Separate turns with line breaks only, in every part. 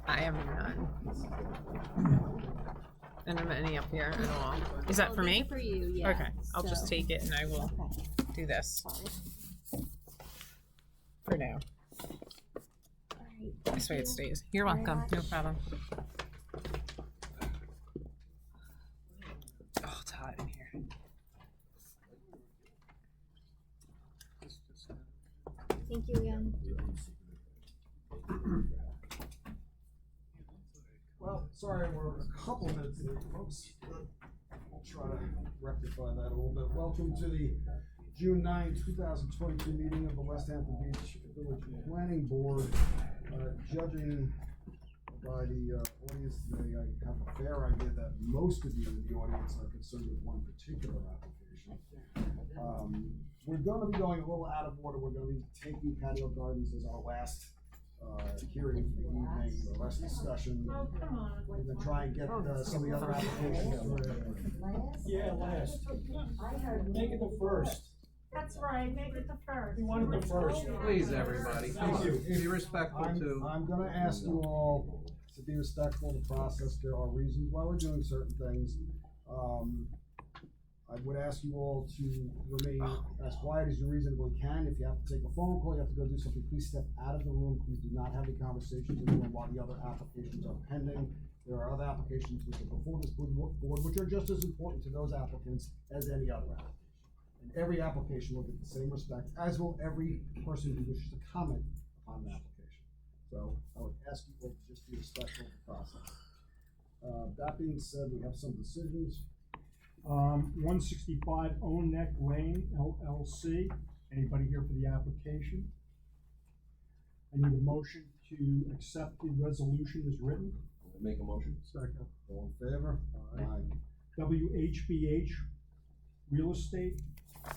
I have none. And I'm any up here at all. Is that for me?
For you, yeah.
Okay, I'll just take it and I will do this for now. This way it stays. You're welcome. No problem. Oh, it's hot in here.
Thank you again.
Well, sorry, we're a couple minutes late, folks. I'll try to rectify that a little bit. Welcome to the June 9, 2022 meeting of the West Hampton Beach Village Planning Board. Judging by the audience today, I have a fair idea that most of you in the audience are concerned with one particular application. We're going to be going a little out of order. We're going to be taking Patio Gardens as our last hearing for the evening, the last discussion. We're going to try and get some of the other applications.
Yeah, last. Make it the first.
That's right, make it the first.
We wanted the first.
Please, everybody.
Thank you.
Be respectful too.
I'm going to ask you all to be respectful of the process. There are reasons why we're doing certain things. I would ask you all to remain as quiet as you reasonably can. If you have to take a phone call, you have to go do something, please step out of the room. Please do not have any conversations with anyone while the other applications are pending. There are other applications which are before this board, which are just as important to those applicants as any other application. And every application will get the same respect, as will every person who wishes to comment upon an application. So I would ask you all to just be respectful of the process. That being said, we have some decisions.
165 Own Neck Lane LLC. Anybody here for the application? I need a motion to accept the resolution as written.
Make a motion.
Second.
All in favor? Aye.
WHBH Real Estate,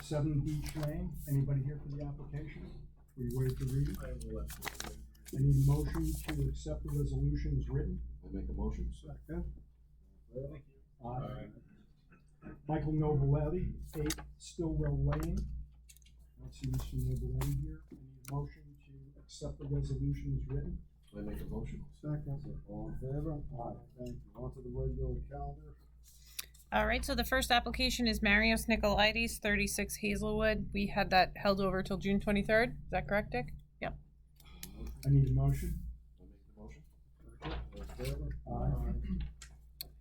7 Beach Lane. Anybody here for the application? Were you ready to read it? I need a motion to accept the resolution as written.
I make a motion.
Second.
Favor?
Aye. Michael Novelletti, 8 Stillwell Lane. I don't see Mr. Novelletti here. I need a motion to accept the resolution as written.
I make a motion.
Second. All in favor? Aye. Thank you. On to the regular calendar.
All right, so the first application is Marios Nicolaides, 36 Hazelwood. We had that held over till June 23rd. Is that correct, Dick? Yep.
I need a motion.
I make the motion.
All in favor?
Aye.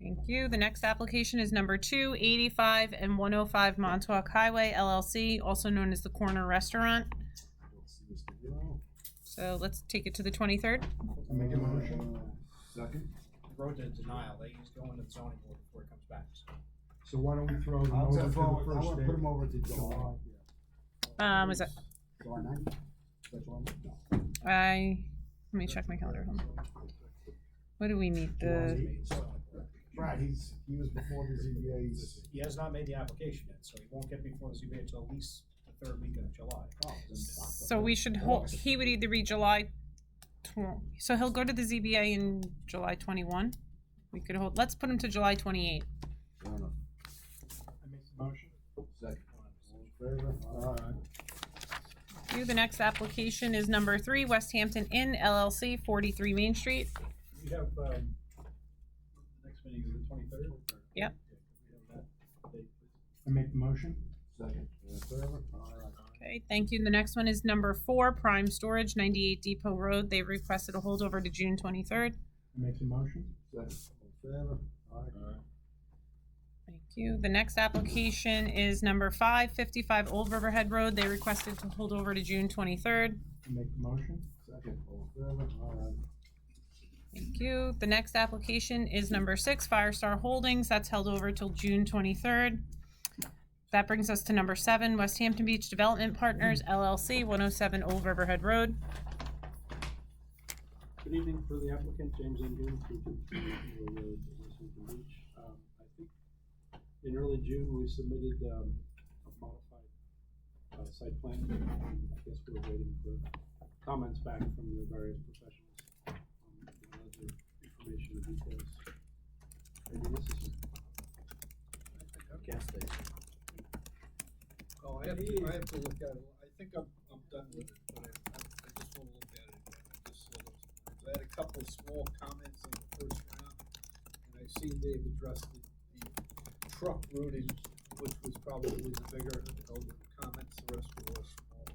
Thank you. The next application is number 2, 85 and 105 Montauk Highway, LLC, also known as the Corner Restaurant.
Don't see Mr. Hero.
So let's take it to the 23rd.
I make a motion.
Second.
Wrote the denial, he's going to the zoning board before it comes back, so.
So why don't we throw them
I'll
over to
just
the
I
first
want to
day?
put them over to July.
Is that,
July 9th? Is that July 9th? No.
let me check my calendar. Hold on. What do we need?
Right, he was before the ZBA.
He has not made the application yet, so he won't get before the ZBA until at least the third week of July.
Oh, then
So we should hold, he would either be July, so he'll go to the ZBA in July 21. We could hold, let's put him to July 28.
Fair enough.
I make the motion.
Second.
All in favor? Aye.
The next application is number 3, West Hampton Inn, LLC, 43 Main Street.
We have, the next meeting is the 23rd?
Yep.
We have that date, please.
I make the motion.
Second. All in favor? Aye.
Okay, thank you. The next one is number 4, Prime Storage, 98 Depot Road. They requested a holdover to June 23rd.
I make the motion.
Second. All in favor? Aye.
Thank you. The next application is number 5, 55 Old Riverhead Road. They requested to hold over to June 23rd.
I make the motion.
Second. All in favor? Aye.
Thank you. The next application is number 6, Firestar Holdings. That's held over till June 23rd. That brings us to number 7, West Hampton Beach Development Partners, LLC, 107 Old Riverhead Road.
Good evening for the applicant, James Engel, 222 Road, West Hampton Beach. I think in early June, we submitted a modified site plan. I guess we're waiting for comments back from the various professionals on other information and details. Maybe this is
Gas station.
Oh, I have to look at it. I think I'm done with it, but I just want to look at it again. I just saw those of small comments in the first round, and I see they've addressed the truck routing, which was probably the bigger of the comments, the rest were all small.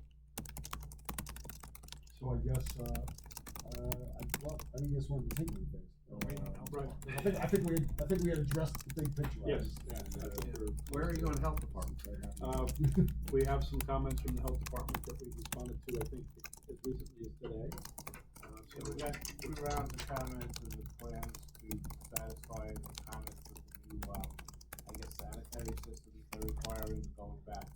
So I guess,
I didn't just want to take anything.
Right.
I think we had addressed the big picture.
Yes.
Where are you on health department?
We have some comments from the health department that we responded to, I think, as recently as today.
So we got 2 rounds of comments and the plans to satisfy the comments with the new, sanitary systems they're requiring going back,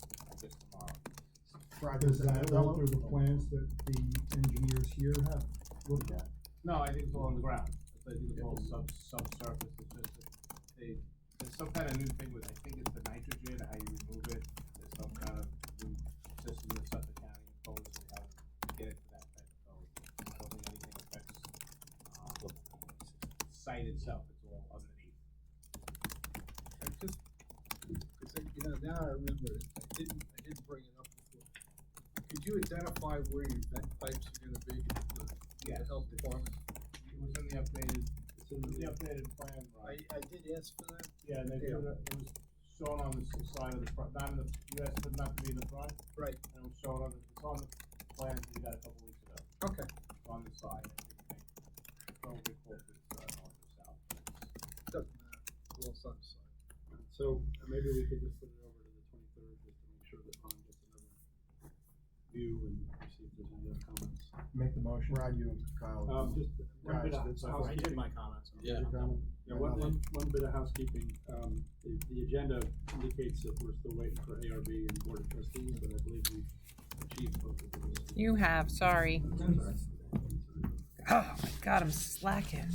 tomorrow.
does that alter the plans that the engineers here have looked at?
No, I think it's all on the ground. I think it's all subsurface, it's just that there's some kind of new thing with, I think it's the nitrogen, how you remove it. There's some kind of new system that Suffolk County imposed, so how to get it to that type of code. I don't think anything affects, the site itself, it's all underneath.
Now I remember, I didn't bring it up before. Could you identify where your vent pipes are gonna be, the health department?
It was in the updated, it's in the updated plan, right?
I did ask for that.
Yeah, and they put it, it was shown on the side of the front, not in the, you asked it not to be in the front,
Right,
and it was shown on the, it's on the plans we got a couple weeks ago,
okay.
on the side. I don't recall if it's, north or south, but it's.
Doesn't matter, we'll on the side.
So maybe we could just put it over to the 23rd, just to make sure that Ron gets another view and see if there's any other comments.
Make the motion.
Brad, you and Kyle.
Just one bit of
Guys,
I
housekeeping.
did my comments.
Yeah.
Your comment?
Yeah, one bit of housekeeping, the agenda indicates that we're still waiting for ARB and Board of Trustees, but I believe we've achieved both of those.
You have, sorry. Oh my God, I'm slacking.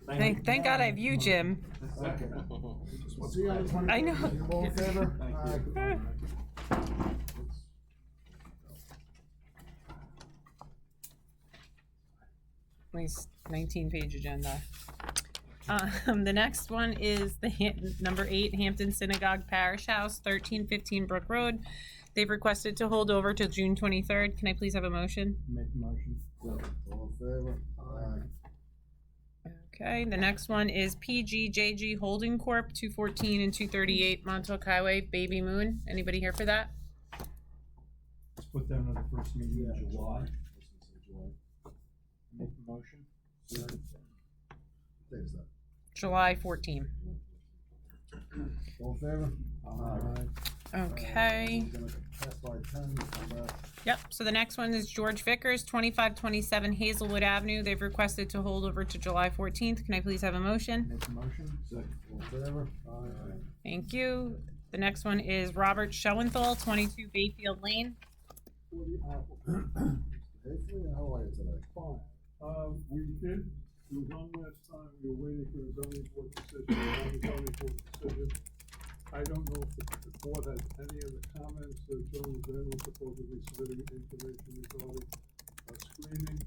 Thank God I have you, Jim.
Okay. See you on the 23rd.
I know.
You all in favor?
Thank
Aye.
you.
Nice 19-page agenda. The next one is the number 8 Hampton Synagogue Parish House, 1315 Brook Road. They've requested to hold over till June 23rd. Can I please have a motion?
Make the motion.
All in favor? Aye.
Okay, the next one is PGJG Holding Corp., 214 and 238 Montauk Highway, Baby Moon. Anybody here for that?
Let's put them at the first meeting in July.
July.
Make the motion.
Date is that?
July 14.
All in favor? Aye.
Okay.
We're gonna pass by 10, come back.
Yep, so the next one is George Vickers, 2527 Hazelwood Avenue. They've requested to hold over to July 14th. Can I please have a motion?
Make the motion.
All in favor? Aye.
Thank you. The next one is Robert Schoenthal, 22 Bayfield Lane.
Hopefully, how are you today?
Fine. We did, it was on last time, we were waiting for the zoning board decision, now the zoning board decision. I don't know if the board has any other comments, Joan Levin was supposedly submitting information regarding, screening,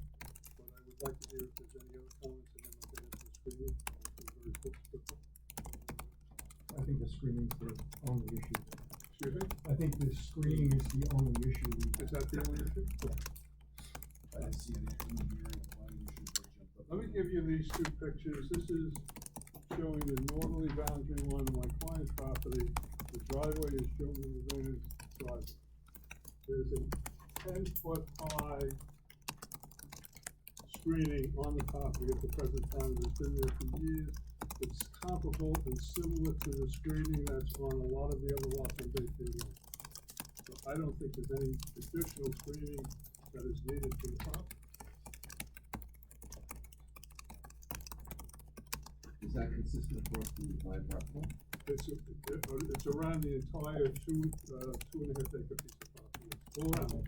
but I would like to hear if there's any other comments, and then we'll get into the screening. Very quick.
I think the screening's the only issue.
Excuse me,
I think the screening is the only issue.
is that the only issue?
I didn't see any in the hearing, why you should jumped up.
Let me give you these 2 pictures. This is showing the northerly boundary line of my client's property. The driveway is shown in the Levin's driveway. There's a 10-foot high screening on the property at the present time. It's been there for years. It's comparable and similar to the screening that's on a lot of the other lots on Bayfield Lane. So I don't think there's any additional screening that is needed for the property.
Is that consistent across the entire property?
It's around the entire 2.5 acre piece of property. It's all around.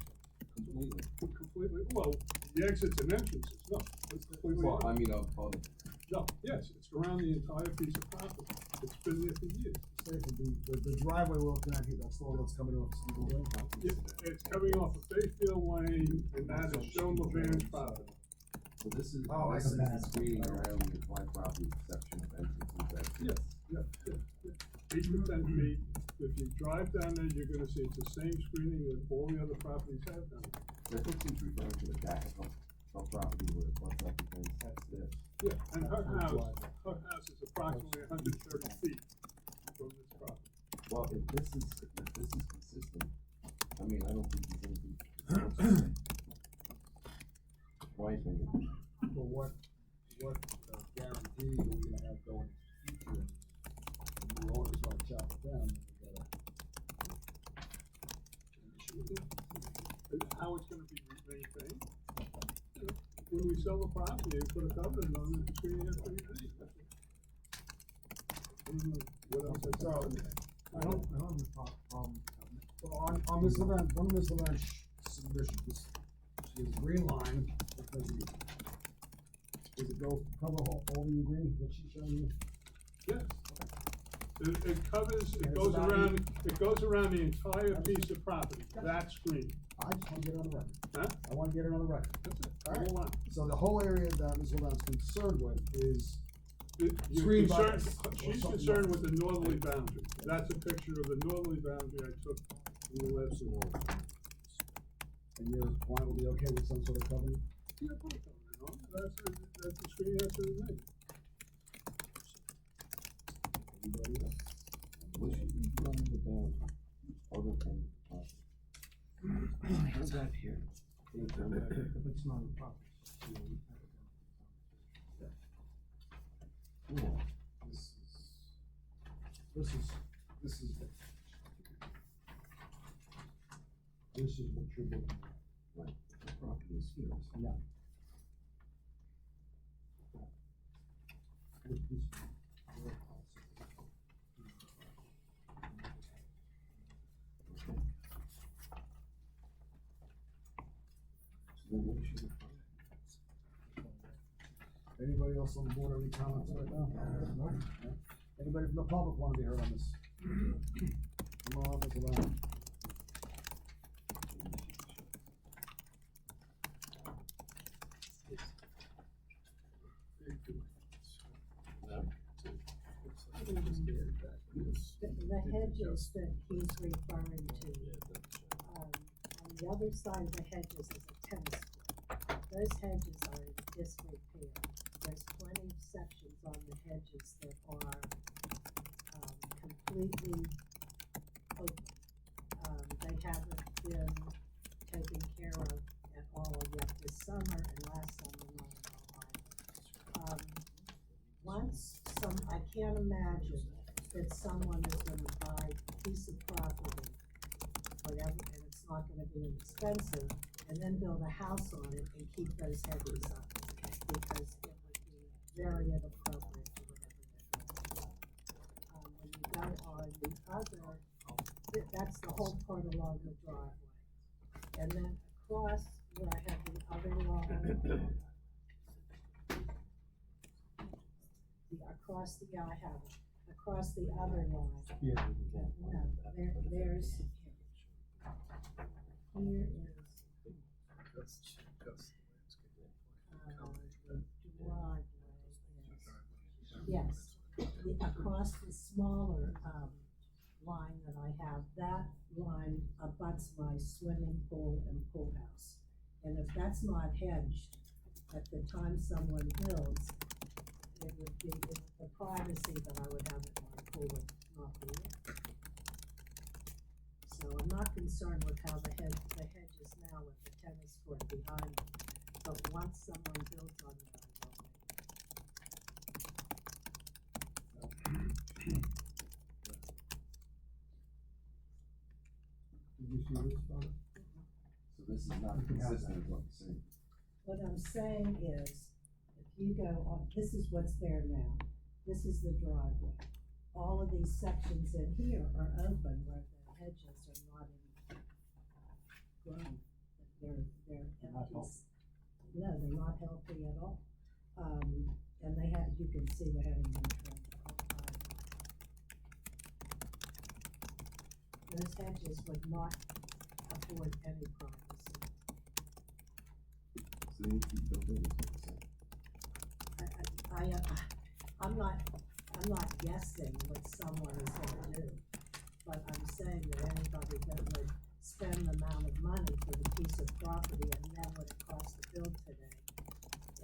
Completely?
Completely, well, the exits and entrances, no, it's completely.
Well, I mean, of,
No, yes, it's around the entire piece of property. It's been there for years.
The driveway we're looking at here, that's the one that's coming off Stephen Lane.
It's coming off of Bayfield Lane, and that is shown Levin's property.
so this is,
Oh, I
this is
see.
the screening around the entire property, exception of entrances,
Yes,
exits.
yeah. 8 to 10 feet. If you drive down there, you're gonna see it's the same screening that all the other properties have down there.
So I think he's referring to the back of the property where the front
Yeah, and her
Her
house
driveway.
is approximately 130 feet from this property.
Well, if this is consistent, I mean, I don't think there's anything. Why is it?
But what guarantee are we gonna have going in the future? If the new owners wanna chop it down, then we gotta. An issue with it?
And how it's gonna be maintained. You know, when we sell the property, you put a covenant on it, the screening has to be made. That's it. I don't know what else I
So,
I don't have a problem.
well, on Ms. Levin, one of Ms. Levin's submissions, she has a green line, does it go cover all the green that she's showing you?
Yes. It covers,
And
it
it's
goes
about
around the entire piece of property, that screen.
I just wanna get it on the record.
Huh?
I wanna get it on the record.
That's it.
All right.
Hold on.
So the whole area that Ms. Levin's concerned with is,
You're
Screen
concerned,
buttons or
she's
something
concerned
else.
with the northerly boundary. That's a picture of the northerly boundary I took in the last week.
and your client will be okay with some sort of covenant?
Yeah, put a covenant on it. That's the screen has to remain.
Anybody else?
What should be running the boundary other than the property? How's that here?
If it's not a property.
Yeah.
This is what you're looking at.
Right, the property is here.
Yeah. With this-
Okay. So then what should we find?
Anybody else on the board have any comments right now? No? No? Anybody from the public want to be heard on this? Come on, Ms. Levin.
The hedges that he's referring to, on the other side of the hedges is a tennis court. Those hedges are in disrepair. There's plenty of sections on the hedges that are, completely open. They haven't been taken care of at all yet this summer, and last summer not at all either. I can't imagine that someone is gonna buy a piece of property, whatever, and it's not gonna be inexpensive, and then build a house on it and keep those hedges up, because it would be very inappropriate to whatever they're doing. When you go on the other, that's the whole part along the driveway. And then across where I have the other line, across the other line.
Yeah.
No, there's, here is, the driveway is, yes, across the smaller, line that I have, that line abuts my swimming pool and pool house. And if that's not hedged, at the time someone builds, it would be, the privacy that I would have at my pool would not be there. So I'm not concerned with how the hedge is now with the tennis court behind it, but once someone builds on it, I will make it.
Did you see this photo?
So this is not consistent with what you're saying.
What I'm saying is, if you go on, this is what's there now. This is the driveway. All of these sections in here are open where the hedges are not in grown. They're
not
empty.
healthy.
No, they're not healthy at all. And they have, you can see they haven't been trimmed all the time. Those hedges would not afford any privacy.
So they need to be filled in, is what you're saying.
I'm not guessing what someone is gonna do, but I'm saying that anybody that would spend the amount of money for the piece of property and then what it costs to build today,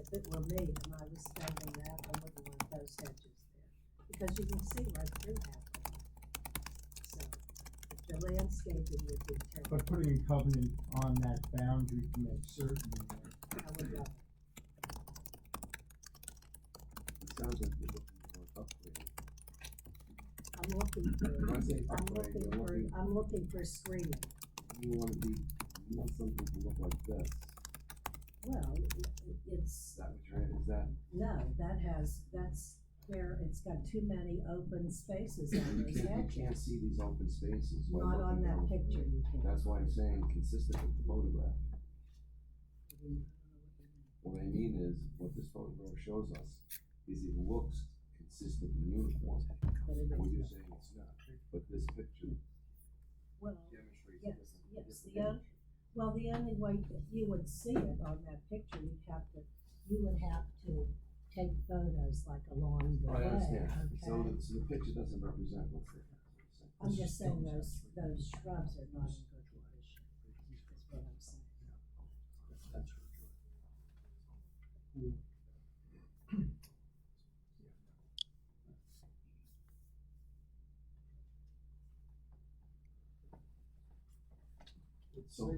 if it were me and I was extending that, I wouldn't want those hedges there, because you can see right through half of it. So, the landscaping would be terrible.
But putting a covenant on that boundary to make certain that
I would love it.
It sounds like you're looking for an upgrade.
I'm looking for,
When I say upgrade, you're looking,
I'm looking for screening.
you want something to look like this.
Well,
Is
it's,
that what you're, is that,
no, that's where it's got too many open spaces on
you
those
can't,
hedges.
you can't see these open spaces by
Not on
looking
that
down.
picture you can.
That's why I'm saying consistent with the photograph. What I mean is, what this photograph shows us is it looks consistent and uniform.
But it
What you're
isn't.
saying it's not, but this picture
Well,
demonstrates
yes,
this.
yes, well, the only way that you would see it on that picture, you would have to take photos like along the
I
way,
understand, so
okay?
the picture doesn't represent what's there.
I'm just saying those shrubs are not in good condition, is what I'm saying.
So,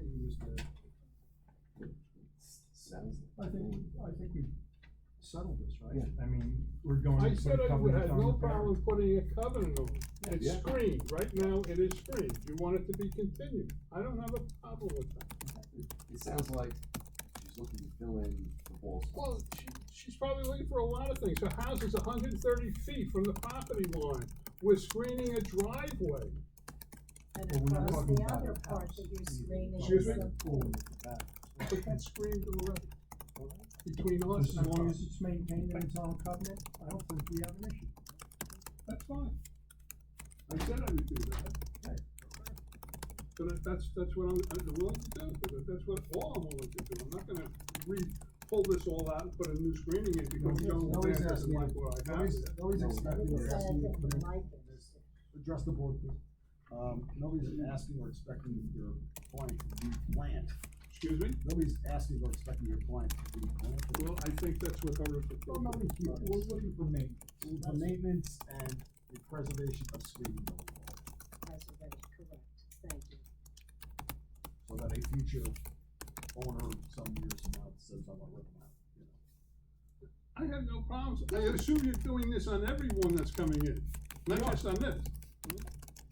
sounds
I
like.
think we settled this, right?
Yeah.
I mean, we're going
I
to
said
put a
I would
covenant
have
on
no
the boundary.
problem putting a covenant on it. It's
Yeah.
screened, right now it is screened, you want it to be continued, I don't have a problem with that.
It sounds like she's looking to fill in the wall spots.
Well, she's probably looking for a lot of things, her house is 130 feet from the property line, we're screening a driveway.
And
Well, we're not
of course,
talking
the
about
other
a
part
house.
that you're screening
Excuse
is
me?
the
Pool at the back.
But that's screened already. Between us
Just as
and
long
her.
as it's maintained and it's on a covenant, I don't think we have an issue.
That's fine. I said I would do that. So that's what I'm willing to do, that's what all I'm willing to do, I'm not gonna pull this all out and put a new screening in because you don't
Nobody's
want
asking,
like what I have
nobody's,
there.
nobody's expecting or
It's
asking you to put in,
like it.
address the board, please. Nobody's asking or expecting your client to replant.
Excuse me?
Nobody's asking or expecting your client to replant.
Well, I think that's what her
Well,
proposal.
nobody's, we're looking for maintenance, and the preservation of screening going forward,
Preservation, correct, thank you.
so that a future owner some years from now says, I'm gonna rip them out, you know.
I have no problems, I assume you're doing this on every one that's coming in, not
Yeah.
just on this.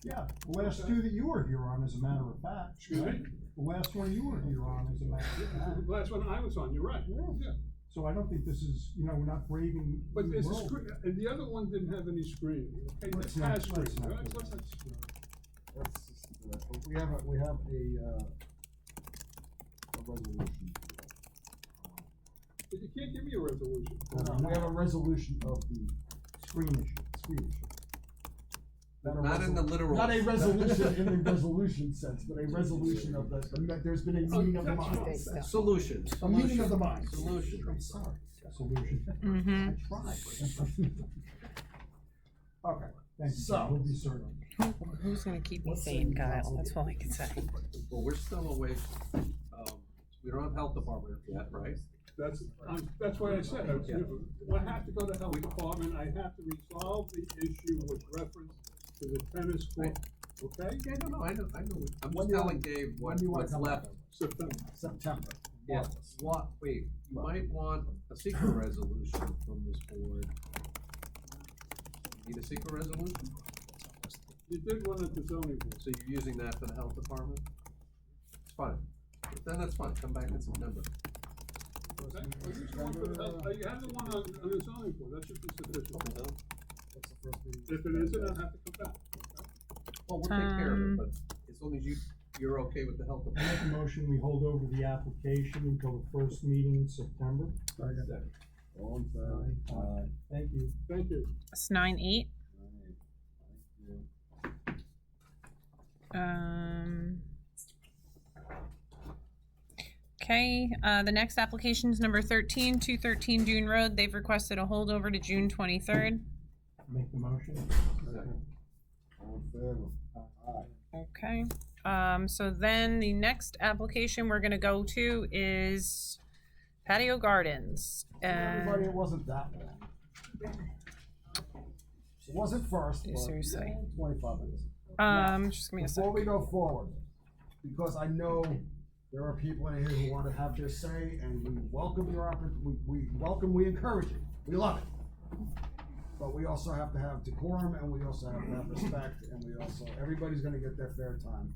Yeah, the last two that you were here on, as a matter of fact.
Excuse me?
The last one you were here on, as a matter of fact.
The last one I was on, you're right, yeah.
So I don't think this is, we're not braving
But
the
there's a
world.
screen, and the other one didn't have any screening, okay,
Let's
this
not-
has
let's
screening,
not
right?
do
Let's-
that.
That's just, we have a resolution.
But you can't give me a resolution.
We have a resolution of the
Screen issue.
screen issue.
Not in the literal.
Not a resolution in the resolution sense, but a resolution of there's been a meeting of the minds.
Solution.
A meeting of the minds.
Solution.
I'm sorry.
Solution.
Mm-hmm.
I tried. Okay,
Thank you,
So-
John. We'll be certain.
Who's gonna keep me sane, Kyle? That's all I can say.
Well, we're still away, we don't have health department yet, right?
That's why I said, I have to go to health department, I have to resolve the issue with reference to the tennis court, okay?
Yeah, no, I know, I'm
When
just
do you
telling
want-
Dave
when do you wanna
what's
come
left.
back?
September.
Yeah, wait, you might want a secret resolution from this board. You need a secret resolution?
You did one at the zoning board.
So you're using that for the health department? It's fine, then that's fine, come back in September.
Okay? Well, use the one for the health, you have the one on the zoning board, that should be sufficient.
That's the first meeting.
If it isn't, I'll have to come back.
Well, we'll take care of it, but as long as you're okay with the health
I
department.
make a motion, we hold over the application until the first meeting in September.
All in favor?
Thank you.
Thank you.
It's 9/8.
Thank you.
Okay, the next application is number 13, 213 Dune Road. They've requested a holdover to June 23rd.
Make the motion.
All in favor? Aye.
Okay, so then the next application we're gonna go to is Patio Gardens.
Everybody, it wasn't that long. It wasn't first,
Yeah,
but
seriously.
25 minutes.
Just give me a
Before
sec.
we go forward, because I know there are people in here who want to have their say, and we welcome your we encourage it, we love it. But we also have to have decorum, and we also have to have respect, and everybody's gonna get their fair time.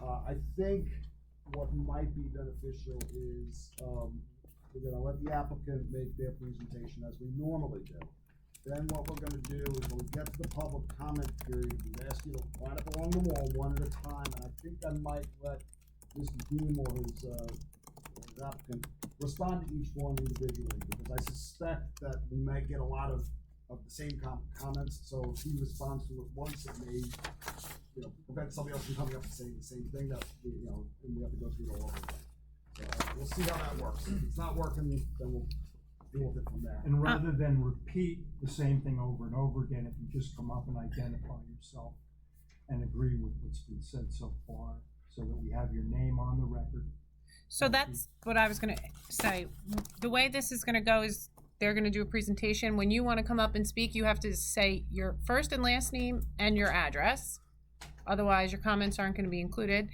I think what might be beneficial is, we're gonna let the applicant make their presentation as we normally do. Then what we're gonna do is when we get to the public comment period, we ask you to line up along the wall one at a time, and I think I might let Mr. Dean or his applicant respond to each one individually, because I suspect that we might get a lot of the same comments, so if he responds to it once, it may, prevent somebody else from coming up and saying the same thing that, and we have to go through it all over again. So, we'll see how that works. If it's not working, then we'll deal with it from there.
And rather than repeat the same thing over and over again, if you just come up and identify yourself and agree with what's been said so far, so that we have your name on the record.
So that's what I was gonna say. The way this is gonna go is they're gonna do a presentation. When you wanna come up and speak, you have to say your first and last name and your address. Otherwise, your comments aren't gonna be included.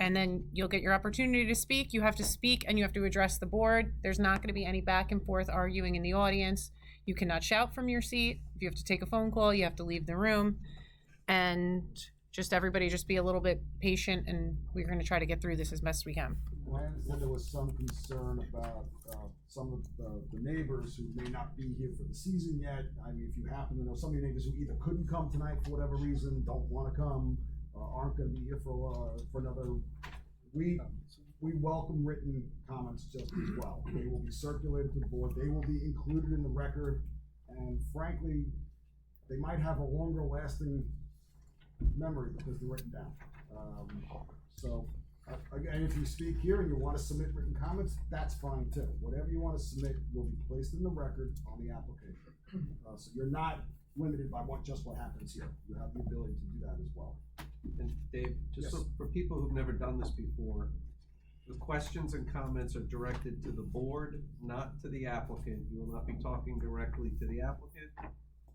And then you'll get your opportunity to speak. You have to speak and you have to address the board. There's not gonna be any back and forth arguing in the audience. You cannot shout from your seat. If you have to take a phone call, you have to leave the room. And everybody just be a little bit patient, and we're gonna try to get through this as best we can.
I understand there was some concern about some of the neighbors who may not be here for the season yet. I mean, if you happen to know some of your neighbors who either couldn't come tonight for whatever reason, don't wanna come, aren't gonna be here for another week, we welcome written comments just as well. They will be circulated to the board, they will be included in the record, and frankly, they might have a longer lasting memory because they're written down. Again, if you speak here and you want to submit written comments, that's fine too. Whatever you want to submit will be placed in the record on the application. So you're not limited by what happens here. You have the ability to do that as well.
And Dave, just
Yes.
for people who've never done this before, the questions and comments are directed to the board, not to the applicant. You will not be talking directly to the applicant.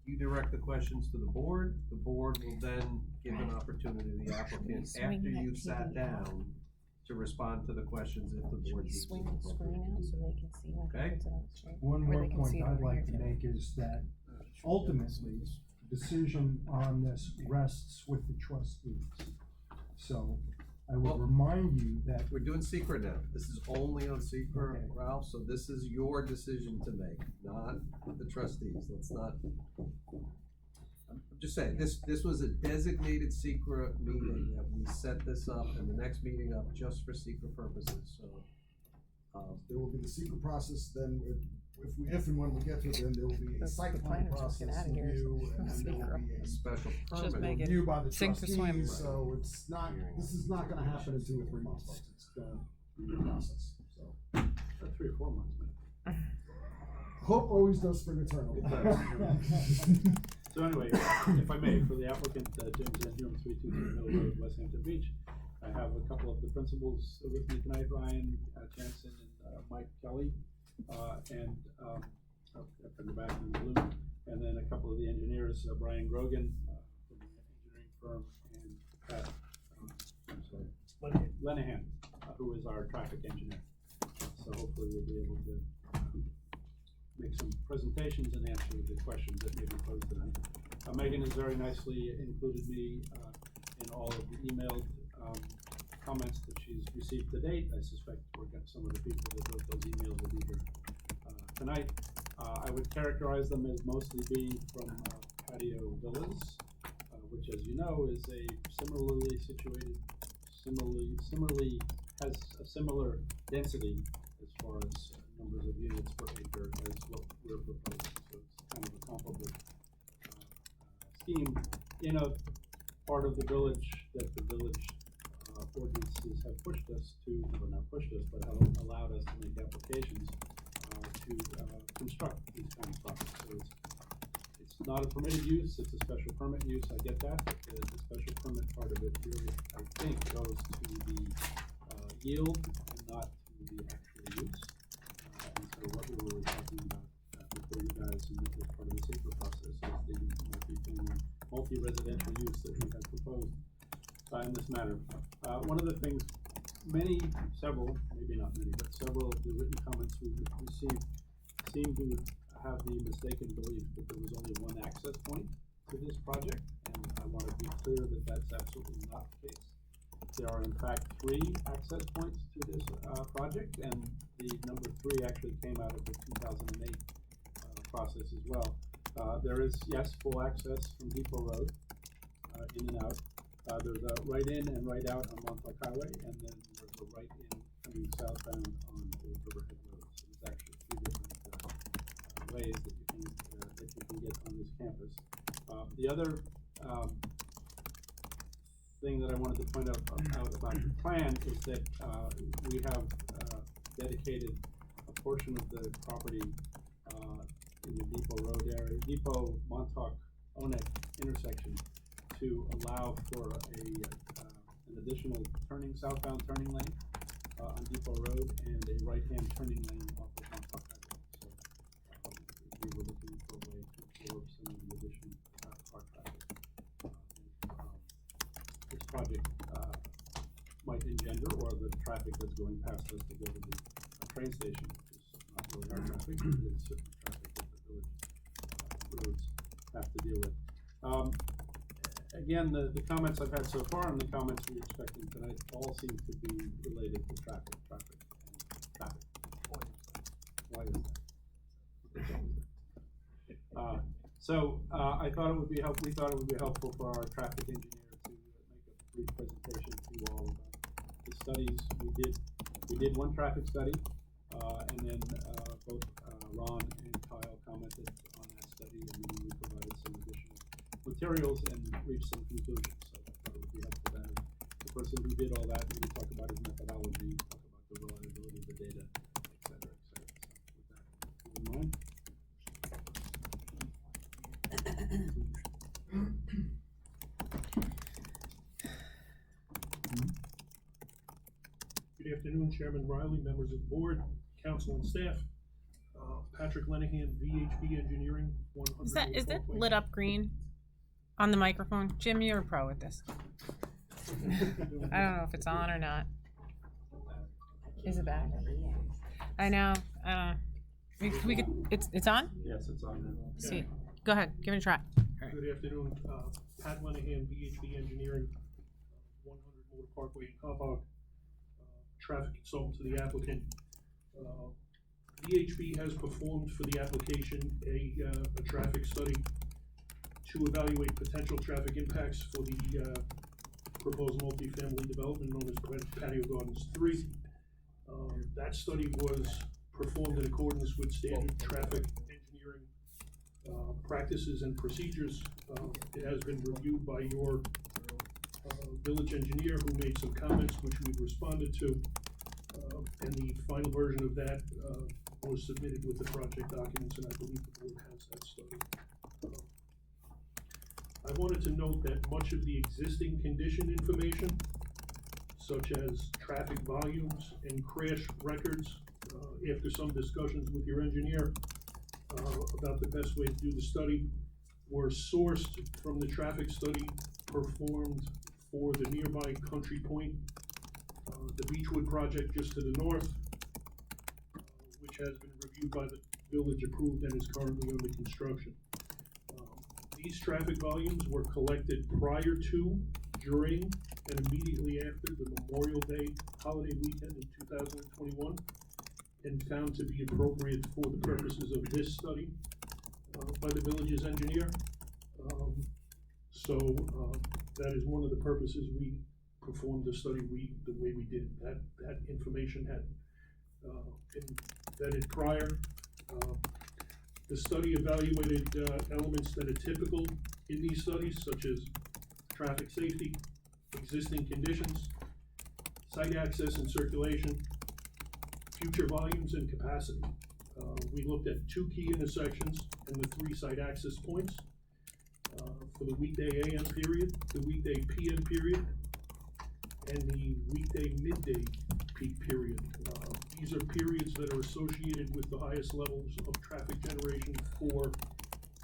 You direct the questions to the board will then give an opportunity to the applicant after you've sat down to respond to the questions if the board deems it appropriate.
so they can see when
Okay.
puts it on the screen.
One
Or
more
they can
point
see it
I'd
over
like
here,
to
too.
make is that ultimately, the decision on this rests with the trustees. So I
Well-
would remind you that
We're doing secret now. This is only on secret,
Okay.
Ralph, so this is your decision to make, not the trustees. Let's not. I'm just saying, this was a designated secret meeting that we set this up and the next meeting up just for secret purposes, so.
There will be the secret process, then if and when we get to it, then there will be a
The
site plan
planner's just
process
getting outta here.
review, and then there will be
A special
Just
permit.
make it
review by the
sink or swim.
trustees, so it's not, this is not gonna happen in 2 or 3 months, folks. It's gonna be a process, so.
3 or 4 months, man.
Hope always does spring eternal.
So anyway, if I may, for the applicant, James Andrew, 323 Middle Road, West Hampton Beach, I have a couple of the principals with me tonight, Ryan Jansen and Mike Kelly, and I'll go back in the blue, and then a couple of the engineers, Brian Grogan from the engineering firm, and Pat, I'm sorry, Lenahan, who is our traffic engineer. So hopefully we'll be able to make some presentations and answer the questions that may be posed tonight. Megan has very nicely included me in all of the emailed comments that she's received to date. I suspect some of the people that wrote those emails will be here tonight. I would characterize them as mostly being from Patio Villas, which, as you know, is a similarly situated, similarly has a similar density as far as numbers of units per acre as what we're proposing. So it's kind of a comparable scheme in a part of the village that the village ordinances have pushed us to, or not pushed us, but have allowed us to make applications to construct these kind of projects. So it's not a permitted use, it's a special permit use, I get that, but the special permit part of it really, I think, goes to the yield and not to the actual use. And So what we're really talking about for you guys, and that was part of the safer process, is the multi-family, multi-residential use that we have proposed in this matter. One of the things, several, maybe not many, but several of the written comments we received seem to have the mistaken belief that there was only one access point to this project, and I want to be clear that that's absolutely not the case. There are in fact 3 access points to this project, and the number 3 actually came out of the 2008 process as well. There is, yes, full access from Depot Road, in and out. There's a right in and right out on Montauk Highway, and then there's a right in coming southbound on Old Riverhead Road. So there's actually 3 different ways that you can get on this campus. The other thing that I wanted to point out about the plan is that we have dedicated a portion of the property in the Depot Road area, Depot Montauk Onet intersection, to allow for an additional southbound turning lane on Depot Road and a right-hand turning lane off of Montauk Highway. So we were looking for a way to absorb some of the additional car traffic. This project might engender, or the traffic that's going past us to go to the train station, which is not really our traffic, but it is certain traffic that the village roads have to deal with. Again, the comments I've had so far and the comments we're expecting tonight all seem to be related to traffic. Why is that? So I thought it would be helpful. We thought it would be helpful for our traffic engineer to make a brief presentation to you all about the studies we did. One traffic study, and then both Ron and Kyle commented on that study, and then we provided some additional materials and reached some conclusions. So I thought it would be helpful to have the person who did all that maybe talk about his methodology, talk about the reliability of the data, et cetera, et cetera. So with that, if you mind.
Good afternoon, Chairman Riley, members of the board, council and staff. Patrick Lenahan, VHB Engineering, 100.
Is that lit up green on the microphone? Jim, you're a pro at this. I don't know if it's on or not. Is it back? I know. We could. It's on.
Yes, it's on there.
See, go ahead, give it a try.
Good afternoon, Pat Lenahan, VHB Engineering, 100 Motor Parkway in Hopog, traffic consultant to the applicant. VHB has performed for the application a traffic study to evaluate potential traffic impacts for the proposed multifamily development known as Patio Gardens 3. That study was performed in accordance with standard traffic engineering practices and procedures. It has been reviewed by your village engineer, who made some comments which we've responded to, and the final version of that was submitted with the project documents, and I believe the board has that study. I wanted to note that much of the existing condition information, such as traffic volumes and crash records, after some discussions with your engineer about the best way to do the study, were sourced from the traffic study performed for the nearby Country Point, the Beechwood project just to the north, which has been reviewed by the village, approved, and is currently under construction. These traffic volumes were collected prior to, during, and immediately after the Memorial Day holiday weekend in 2021, and found to be appropriate for the purposes of this study by the village's engineer. That is one of the purposes we performed the study the way we did. That information had been vetted prior. The study evaluated elements that are typical in these studies, such as traffic safety, existing conditions, site access and circulation, future volumes and capacity. We looked at 2 key intersections and the 3 site access points for the weekday AM period, the weekday PM period, and the weekday midday peak period. These are periods that are associated with the highest levels of traffic generation for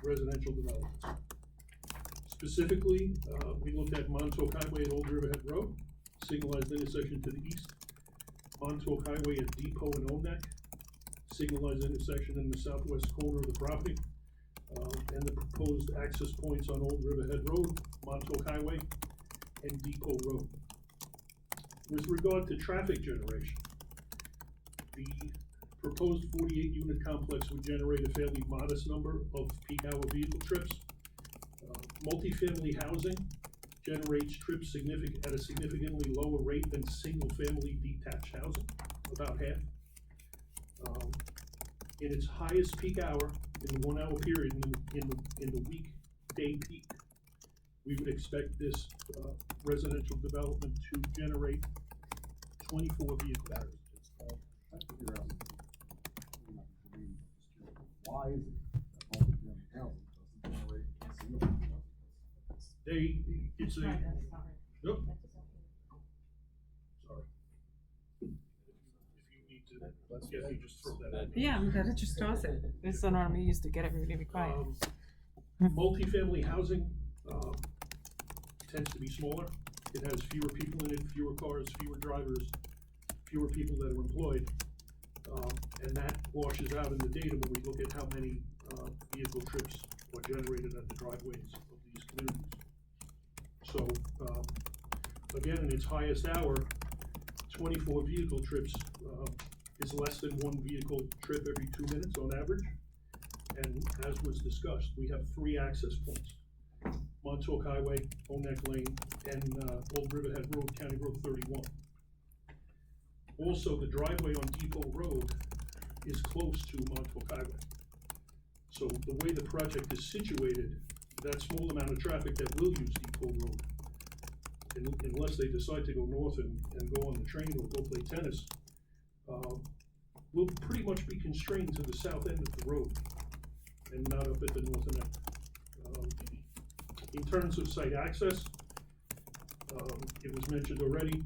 residential developments. Specifically, we looked at Montauk Highway at Old Riverhead Road, signalized intersection to the east, Montauk Highway at Depot and Onak, signalized intersection in the southwest corner of the property, and the proposed access points on Old Riverhead Road, Montauk Highway, and Depot Road. With regard to traffic generation, the proposed 48-unit complex would generate a fairly modest number of peak hour vehicle trips. Multifamily housing generates trips at a significantly lower rate than single-family detached housing, about half. In its highest peak hour, in the 1 hour period, in the weekday peak, we would expect this residential development to generate 24 vehicle trips.
Why is it that multifamily housing doesn't generate single family housing?
It's a, nope. Sorry. If you need to, yeah, you just throw that out.
Yeah, I'm gonna just toss it. This is an army used to get everybody to be quiet.
Multifamily housing, tends to be smaller. It has fewer people in it, fewer cars, fewer drivers, fewer people that are employed. And that washes out in the data when we look at how many, vehicle trips are generated at the driveways of these communities. So, again, in its highest hour, 24 vehicle trips, is less than 1 vehicle trip every 2 minutes on average. And as was discussed, we have 3 access points: Montauk Highway, Onak Lane, and Old Riverhead Road, County Road 31. Also, the driveway on Depot Road is close to Montauk Highway. So the way the project is situated, that small amount of traffic that will use Depot Road, unless they decide to go north and go on the train or go play tennis, will pretty much be constrained to the south end of the road and not up at the northern end. In terms of site access, it was mentioned already,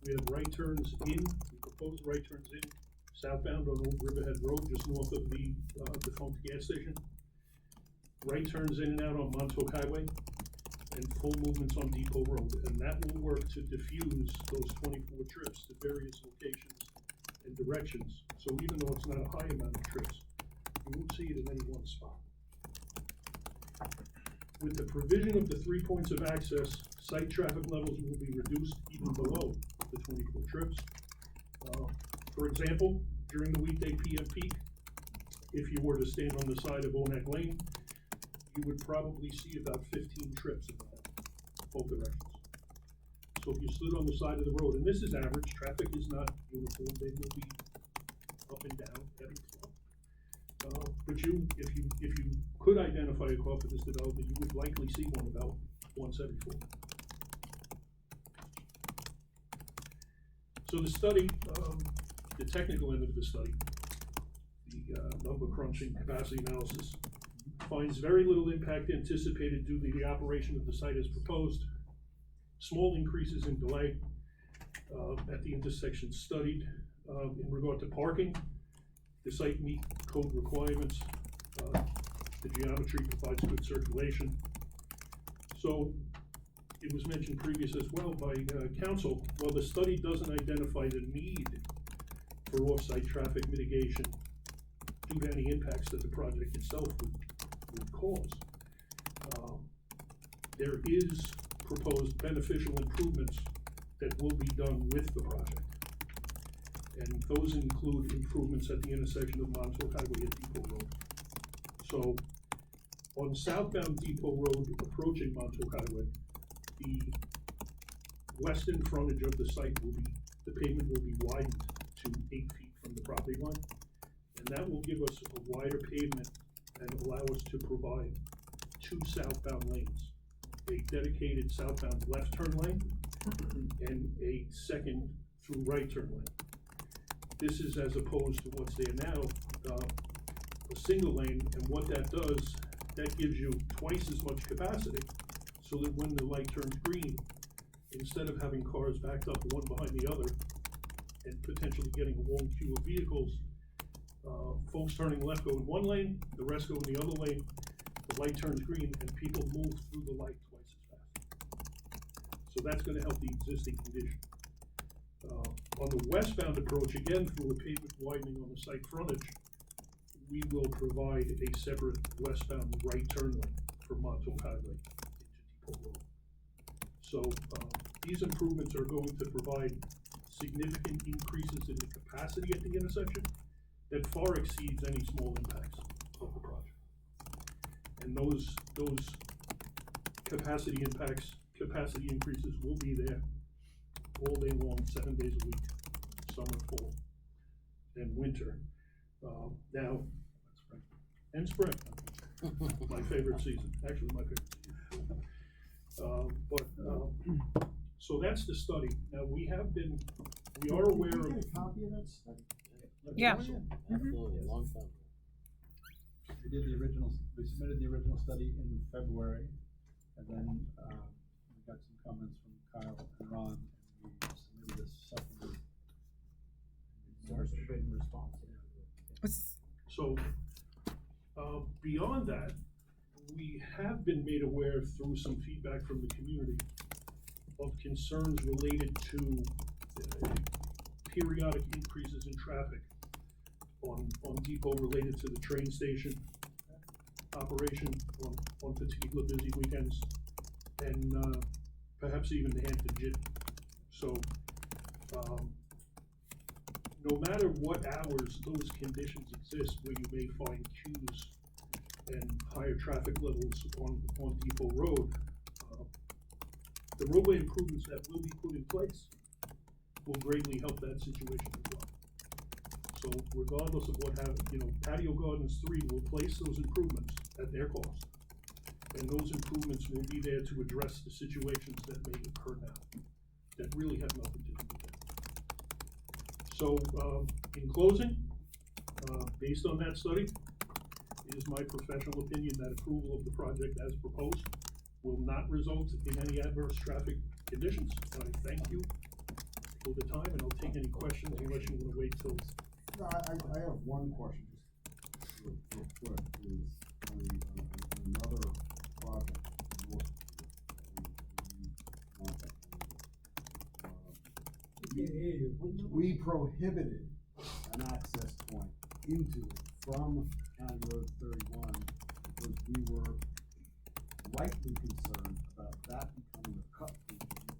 we have right turns in, we propose right turns in southbound on Old Riverhead Road, just north of the defunct gas station. Right turns in and out on Montauk Highway, and full movements on Depot Road, and that will work to diffuse those 24 trips to various locations and directions. So even though it's not a high amount of trips, you won't see it in any one spot. With the provision of the 3 points of access, site traffic levels will be reduced even below the 24 trips. For example, during the weekday PM peak, if you were to stand on the side of Onak Lane, you would probably see about 15 trips in both directions. So if you stood on the side of the road, and this is average, traffic is not uniform, they will be up and down, ebb and flow. But if you could identify a car for this development, you would likely see one about once every 4. So the study, the technical end of the study, the number crunching capacity analysis, finds very little impact anticipated due to the operation of the site as proposed. Small increases in delay at the intersection studied. In regard to parking, the site meet code requirements. The geometry provides good circulation. So it was mentioned previous as well by council, while the study doesn't identify the need for off-site traffic mitigation due to any impacts that the project itself would cause. There is proposed beneficial improvements that will be done with the project. And those include improvements at the intersection of Montauk Highway and Depot Road. So on southbound Depot Road approaching Montauk Highway, the western frontage of the site the pavement will be widened to 8 feet from the property line. And that will give us a wider pavement and allow us to provide 2 southbound lanes, a dedicated southbound left turn lane and a second through right turn lane. This is as opposed to what's there now, a single lane, and what that does, that gives you twice as much capacity, so that when the light turns green, instead of having cars backed up one behind the other and potentially getting a long queue of vehicles. Folks turning left go in one lane, the rest go in the other lane, the light turns green, and people move through the light twice as fast. So that's gonna help the existing condition. On the westbound approach, again, through a pavement widening on the site frontage, we will provide a separate westbound right turn lane for Montauk Highway into Depot Road. So, these improvements are going to provide significant increases in the capacity at the intersection that far exceeds any small impacts of the project. And those capacity increases will be there all day long, 7 days a week, summer, fall, and winter. Now, and spring, my favorite season, actually my favorite season. So that's the study. Now, we are aware
Can we
of.
get a copy of that study?
Yeah.
Absolutely, a long time. We submitted the original study in February, and then, we got some comments from Kyle and Ron, and we submitted a supplement. Written response.
So, beyond that, we have been made aware through some feedback from the community of concerns related to periodic increases in traffic on Depot related to the train station operation on particular busy weekends, and perhaps even the Hampton Gym. So, no matter what hours those conditions exist, where you may find queues and higher traffic levels on Depot Road, the roadway improvements that will be put in place will greatly help that situation as well. So regardless of what happens, Patio Gardens 3 will place those improvements at their cost. And those improvements will be there to address the situations that may occur now, that really have nothing to do with that. So, in closing, based on that study, it is my professional opinion that approval of the project as proposed will not result in any adverse traffic conditions. And I thank you for the time, and I'll take any questions unless you want to wait till.
No, I have one question, just real quick, is on another project. We prohibited an access point into it from County Road 31 because we were rightly concerned about that becoming a cut through the Depot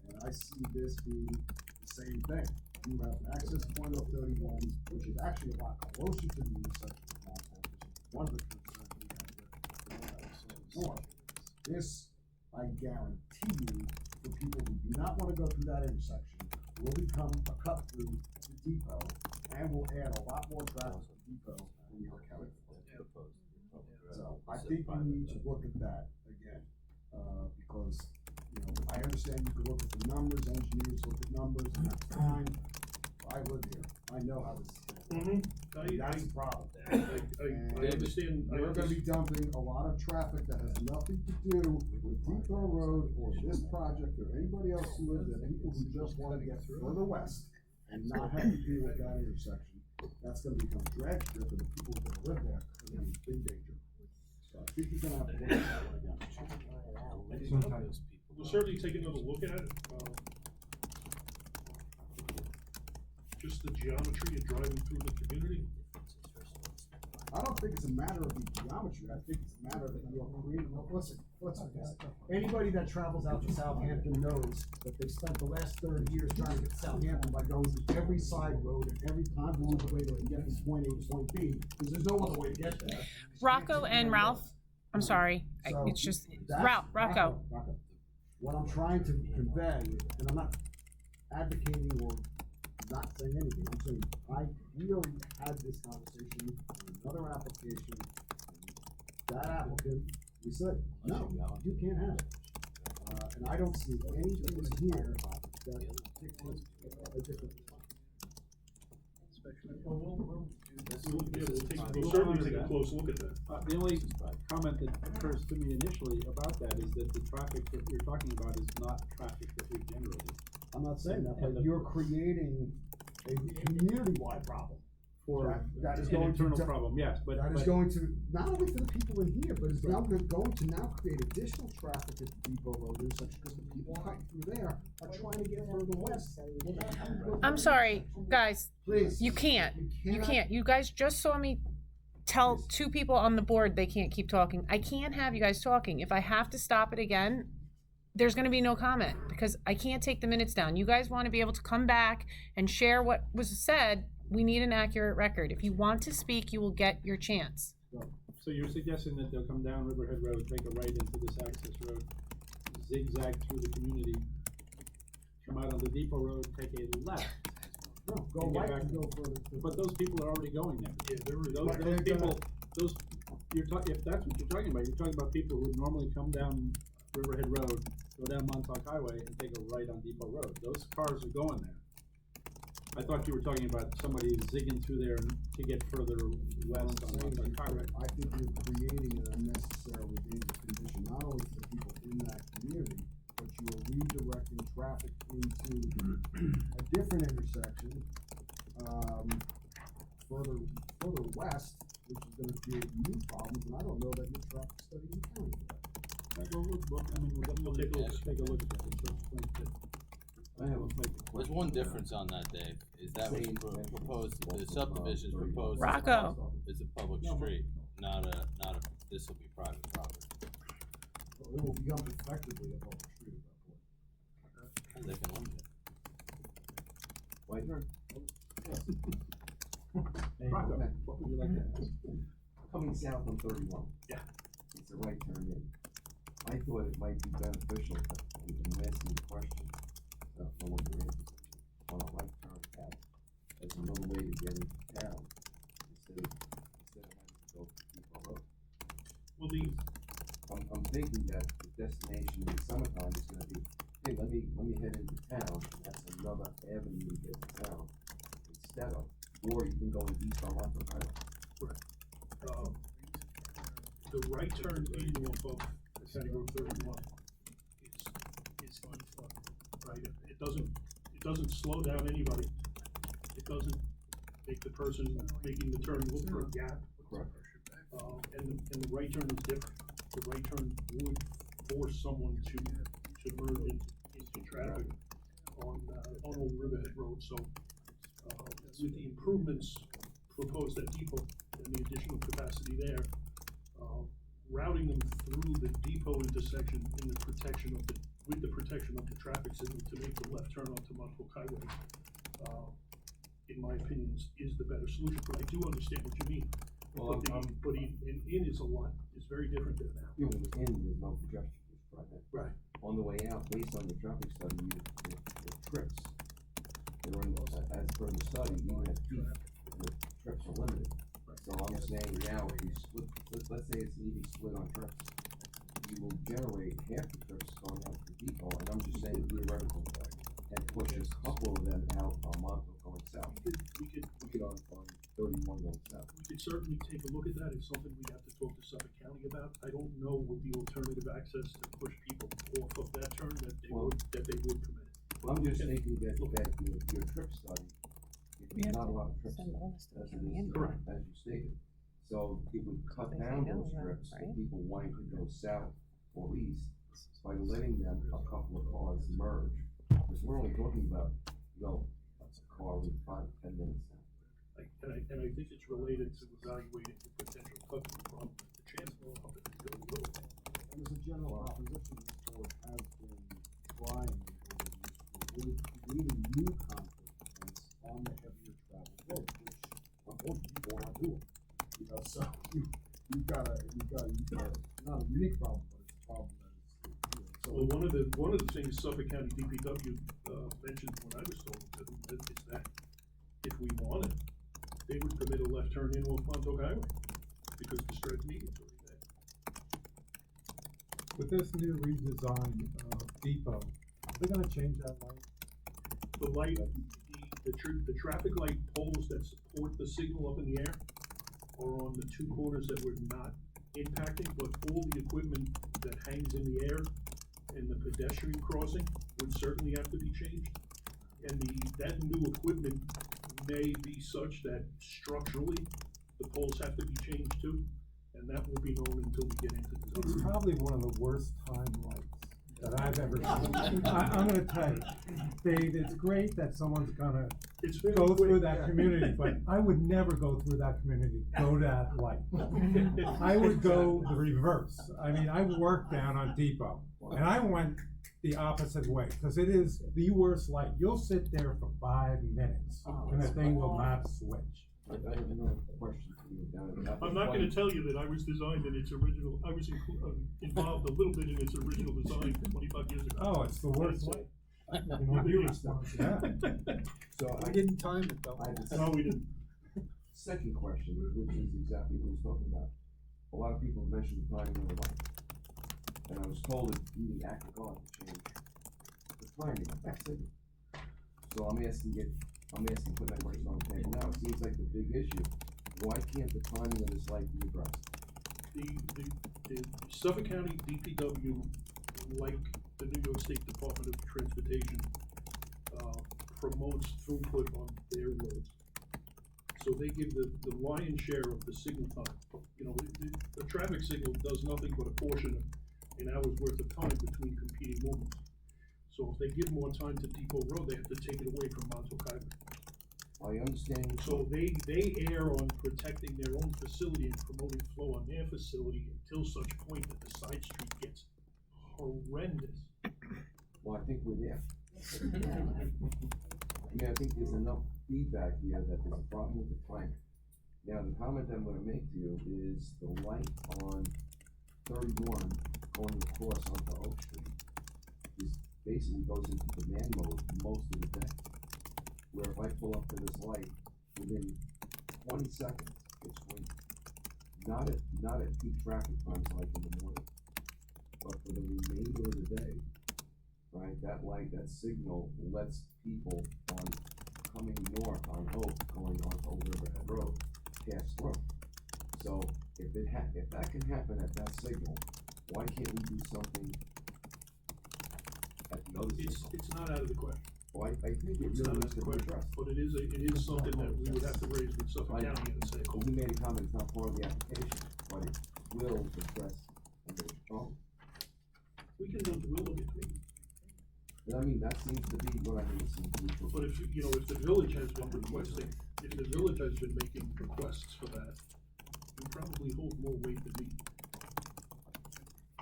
Road. And I see this being the same thing. You have an access point of 31, which is actually a lot closer to the intersection of Montauk, which is one of the concerns we have north. This, I guarantee you, for people who do not want to go through that intersection, will become a cut through the Depot and will add a lot more traffic to Depot than you're accounting for. So I think we need to look at that again, because, I understand you can look at the numbers, engineers look at numbers, and that's fine. I live here, I know how this is going. That's the problem.
I understand.
We're gonna be dumping a lot of traffic that has nothing to do with Depot Road or this project or anybody else who lives there, people who just wanna get further west and not have to deal with that intersection. That's gonna become drag strip, and the people who are gonna live there are gonna be in big danger. So I think you're gonna have to look at that one again.
We'll certainly take another look at it. Just the geometry of driving through the community.
I don't think it's a matter of the geometry, I think it's a matter of your creating, listen, anybody that travels out to Southampton knows that they've spent the last 30 years trying to get to Southampton by going to every side road and every convoluted way to get from point A to point B, because there's no other way to get there.
Rocco and Ralph, I'm sorry,
So
it's just,
that's-
Rocco.
What I'm trying to convey, and I'm not advocating or not saying anything, I'm saying, we already had this conversation on another application. And that applicant, we said, no, you can't have it. And I don't see anything in here that dictates a different.
We'll certainly take a close look at that.
The only comment that occurs to me initially about that is that the traffic that you're talking about is not traffic that we've generated.
I'm not saying that,
And
but you're creating a community-wide problem.
For
That is
an
going
internal
to,
problem, yes, but.
that is
but-
going to, not only for the people in here, but it's now going to now create additional traffic at the Depot Road intersection, because the people cutting through there are trying to get further west. without having to go
I'm
through
sorry,
the intersection.
guys,
Please.
you can't. You
cannot-
can't. You guys just saw me tell
Please.
2 people on the board they can't keep talking. I can't have you guys talking. If I have to stop it again, there's gonna be no comment because I can't take the minutes down. You guys wanna be able to come back and share what was said. We need an accurate record. If you want to speak, you will get your chance.
So you're suggesting that they'll come down Riverhead Road, take a right into this access road, zigzag through the community, come out on the Depot Road, take a left.
No, go
and get
right
back-
and go further.
But those people are already going there.
Yeah, there is.
Those
they're
people, you're talking, if that's what you're talking about people who normally come down Riverhead Road, go down Montauk Highway and take a right on Depot Road. Those cars are going there. I thought you were talking about somebody zigging through there to get further west on Montauk Highway.
I think you're creating an unnecessarily dangerous condition, not only for the people in that community, but you are redirecting traffic into a different intersection, further west, which is gonna create new problems, and I don't know that your traffic study is counting for that.
Right, well, we'll take a look at that.
I have a There's one difference on that, Dave, is that was proposed, the subdivision's proposed.
Rocco.
Is a public street, not a, this will be private property.
Well, it will become effectively a public street at that point.
They can limit it. White turn?
Rocco, what would you like to ask?
Coming south on 31.
Yeah.
It's a right turn in. I thought it might be beneficial, I'm asking the question, no one your interest, on a right turn path, as another way to get into town, instead of having to go to Depot Road.
Well,
I'm thinking that the destination in the summertime is gonna be, hey, let me head into town, and that's another avenue to get to town, instead of, or you can go in east on Montauk Highway.
the right turn in off of County Road 31 is unfun, right? It doesn't slow down anybody. It doesn't make the person making the turn look for a gap.
Correct.
And the right turn is different. The right turn would force someone to merge into traffic on Old Riverhead Road. So, with the improvements proposed at Depot and the additional capacity there, routing them through the Depot intersection in the protection of with the protection of the traffic signal to make the left turn onto Montauk Highway, in my opinion, is the better solution. But I do understand what you mean.
Well,
But in is very different than out.
You know, in, there's no projection, it's private.
Right.
On the way out, based on the traffic study, the trips, they're in, as per the study, even at peak, the trips are limited. So I'm saying now, if you split, let's say it's an even split on trips, you will generate half the trips going out to Depot, and I'm just saying theoretical, and push a couple of them out on Montauk going south.
We could
on 31 going south.
We could certainly take a look at that. It's something we'd have to talk to Suffolk County about. I don't know with the alternative access to push people off of that turn that they would permit.
Well, I'm just thinking that your trip study,
We have
not a
to
lot of trips
send all this to
as
the
it
county
is,
anyway.
as you stated. So it would cut
They
down
say no,
those
then,
trips for
right?
people wanting to go south or east by letting them a couple of cars merge. Because we're only talking about, a car with 5 to 10 minutes now.
And I think it's related to evaluating the potential customer problem, the chance of it to go low.
And as a general proposition, this board has been trying to avoid creating new conflict points on the heavier travel roads, which unfortunately you don't want to do. So you've got not a unique problem, but it's a problem that is.
Well, one of the things Suffolk County DPW mentioned when I was talking to them is that if we wanted, they would permit a left turn in off Montauk Highway because the stretch median's already there.
With this new redesign of Depot, are they gonna change that light?
The light, the traffic light poles that support the signal up in the air are on the 2 corners that we're not impacting, but all the equipment that hangs in the air and the pedestrian crossing would certainly have to be changed.
And that new equipment may be such that structurally, the poles have to be changed too, and that won't be known until we get into
It's
design.
probably one of the worst time lights that I've ever seen. I'm gonna tell you, Dave, it's great that someone's gonna
It's very
go through
quick,
that
yeah.
community, but I would never go through that community, go to that light. I would go the reverse. I mean, I worked down on Depot, and I went the opposite way, because it is the worst light. You'll sit there for 5 minutes, and the thing will not switch.
I have another question for you down at the.
I'm not gonna tell you that I was designed in its original, I was involved a little bit in its original design 25 years ago.
Oh, it's the worst light. You know,
You're
yeah.
So
We didn't time it though.
I just,
No, we didn't.
second question, which is exactly what he's talking about. A lot of people have mentioned the timing of the light. And I was told that you need act on to change the timing of that signal. So I'm asking, put my question on the table now, it seems like the big issue, why can't the timing of this light be addressed?
The Suffolk County DPW, like the New York State Department of Transportation, promotes throughput on their roads. So they give the lion's share of the signal time. You know, the traffic signal does nothing but apportion an hour's worth of time between competing movements. So if they give more time to Depot Road, they have to take it away from Montauk Highway.
I understand.
So they err on protecting their own facility and promoting flow on their facility until such point that the side street gets horrendous.
Well, I think we're there. I mean, I think there's enough feedback here that there's a problem with the timing. Now, the comment I'm gonna make to you is the light on 31 going across onto Oak Street is basically goes into demand mode most of the day. Where if I pull up to this light, within 20 seconds, it's green. Not at peak traffic times like in the morning, but for the remainder of the day, right, that light, that signal lets people on coming north on Hope, going onto Old Riverhead Road, pass through. So if that can happen at that signal, why can't we do something at the other signal?
It's not out of the question.
Well, I think it
It's
really
not
needs
out of the
to be
question,
addressed.
but it is something that we would have to raise with Suffolk County and say,
Well, he made a comment, it's not part of the application, but it will address a major problem.
we'll look into it.
And I mean, that seems to be what I mean, it seems to be.
But if, you know, if the village has been requesting, if the village has been making requests for that, you probably hold more weight than me.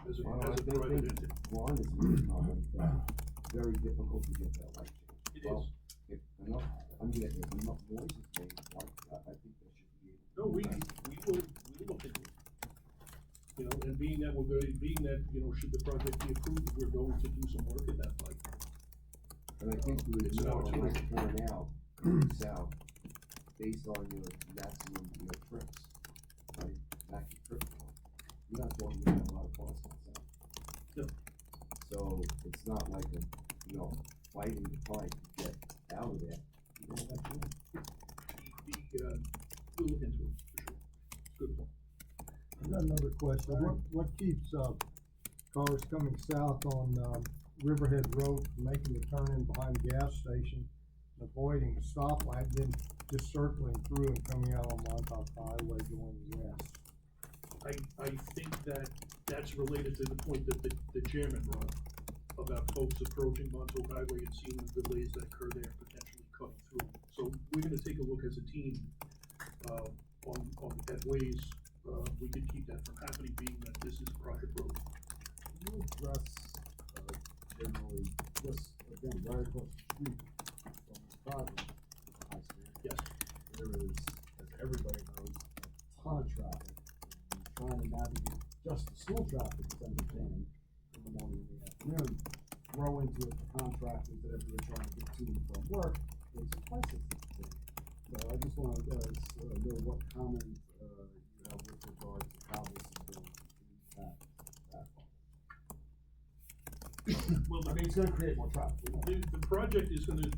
As
Well,
a
I
private
think
entity.
Ron is making a comment that very difficult to get that light changed.
It
Well,
is.
if enough, I mean, if enough noise is made, I think they should be able.
No, we will look into it. You know, and being that, you know, should the project be approved, we're going to do some work at that light.
And I think you would
It's an
more like
opportunity.
turn out south based on your maximum, trips, right? Maximum trip count. You're not going to have a lot of cars on south.
No.
So it's not like fighting the fight to get out of there. You don't have to.
We'll look into it, for sure. Good point.
I've got another question. What keeps, cars coming south on, Riverhead Road from making the turn in behind the gas station, avoiding the stoplight, then just circling through and coming out on Montauk Highway going west?
I think that's related to the point that the chairman brought up about folks approaching Montauk Highway and seeing the delays that occur there, potentially cutting through. So we're gonna take a look as a team, at ways, we can keep that from happening, being that this is a private road.
Can you address, generally, just, again, very across the street from the project, high school?
Yes.
There is, as everybody knows, a ton of traffic, and trying to navigate just the school traffic is entertaining in the morning and the afternoon. Throw into it the contractors that everybody trying to get to and from work, it's a crisis. So I just wanna, know what comment, you have with regard to how this is going to impact that part.
Well,
I mean, it's gonna create more traffic.
the project is gonna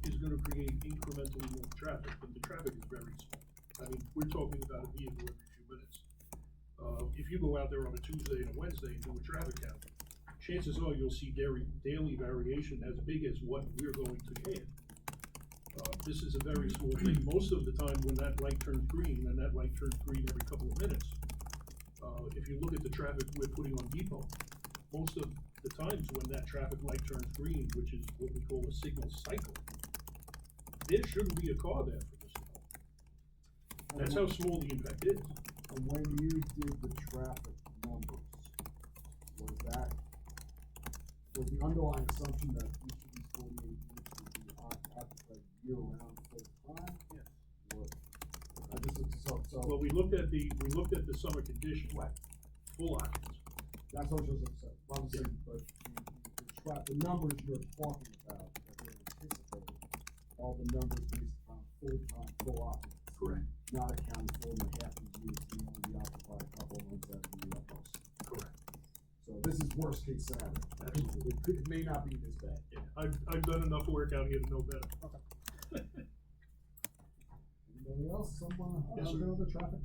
create incrementally more traffic, but the traffic is very small. I mean, we're talking about a vehicle every few minutes. If you go out there on a Tuesday and a Wednesday and do a traffic count, chances are you'll see daily variation as big as what we're going to add. this is a very small thing. Most of the time when that light turns green, and that light turns green every couple of minutes, if you look at the traffic we're putting on Depot, most of the times when that traffic light turns green, which is what we call a signal cycle, there shouldn't be a car there for this long. That's how small the impact is.
And when you did the traffic numbers, was the underlying assumption that each of these 48 units would be occupied year-round full time?
Yeah.
Or, I just, so.
Well, we looked at the summer condition, full occupancy.
That's what I was just saying, obviously, but the numbers you're talking about, that you're anticipating, all the numbers based upon full-time, full occupancy.
Correct.
Not accounting for the half of the units being only occupied a couple of months after the utmost.
Correct.
So this is worst case scenario.
Absolutely.
It may not be this bad.
Yeah, I've done enough work out here to know better.
Anybody else, someone,
Yes, sir.
the traffic?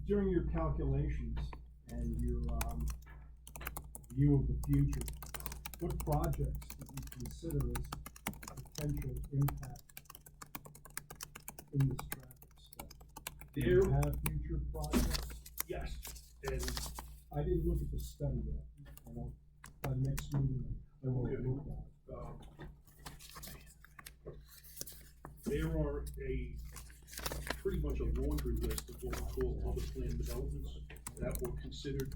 During your calculations and your, view of the future, what projects did you consider as potential impact in this traffic study? Do you
There-
have future projects?
Yes, and
I didn't look at the study yet. I know, by next meeting, I will
Okay.
look at it.
there are pretty much a laundry list of what we call public plan developments that were considered.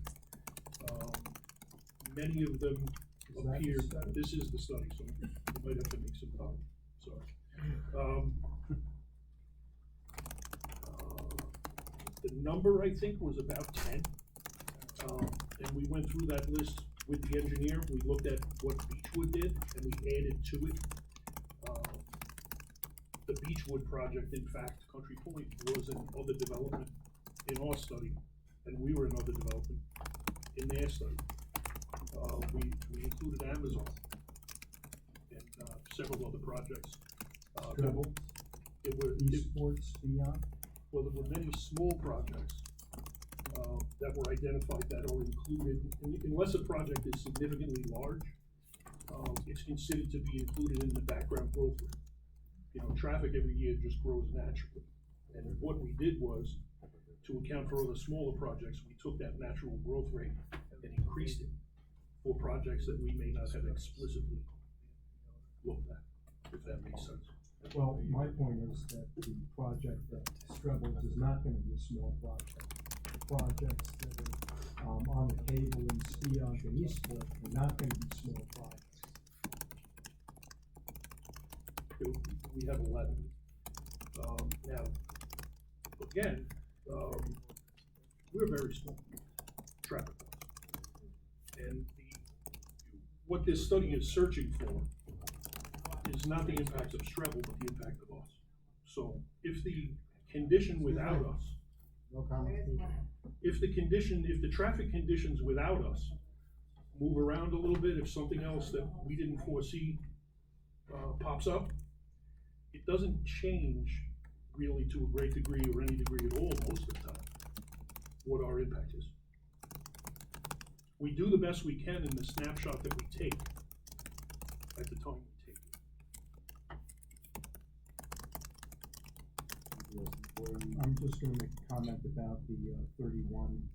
Many of them
Is that the
appear,
study?
this is the study, so you might have to make some time, sorry. The number, I think, was about 10. And we went through that list with the engineer, we looked at what Beechwood did, and we added to it. The Beechwood project, in fact, Country Point was another development in our study, and we were another development in their study. We included Amazon and, several other projects.
Treble,
There were,
esports, beyond?
well, there were many small projects, that were identified that are included, unless a project is significantly large, it's considered to be included in the background growth rate. You know, traffic every year just grows naturally, and what we did was, to account for other smaller projects, we took that natural growth rate and increased it for projects that we may not have explicitly looked at, if that makes sense.
Well, my point is that the project that Strebels is not gonna be a small project. The projects that are, on the cable in Spionk and Eastport are not gonna be small projects.
We have 11. Now, again, we're very small, traffic wise. And what this study is searching for is not the impact of Strebel, but the impact of us. So if the condition without us,
No comment?
if the traffic conditions without us move around a little bit, if something else that we didn't foresee, pops up, it doesn't change really to a great degree or any degree at all most of the time, what our impact is. We do the best we can in the snapshot that we take at the time we take it.
I'm just gonna make a comment about the, 31. I mean,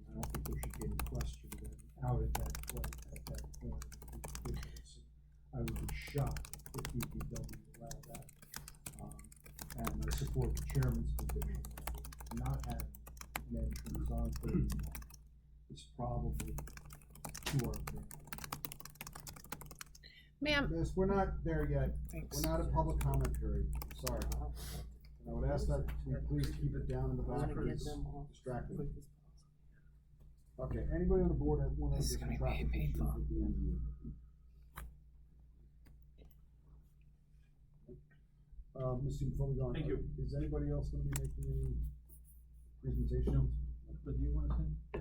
I don't think there should be any question that out at that point, it's ridiculous. I would be shocked if DPW allowed that. And I support the chairman's position that not having an entrance on 31 is probably to our advantage.
Ma'am,
Yes, we're not there yet.
Thanks.
We're not at public comment period, sorry. And I would ask that we please keep it down in the back, it's distracting. Okay, anybody on the board have one of
This is
the
gonna be
traffic issues
painful.
at the end? Mr. before we go on.
Thank you.
Is anybody else gonna be making any presentations?
But do you wanna say?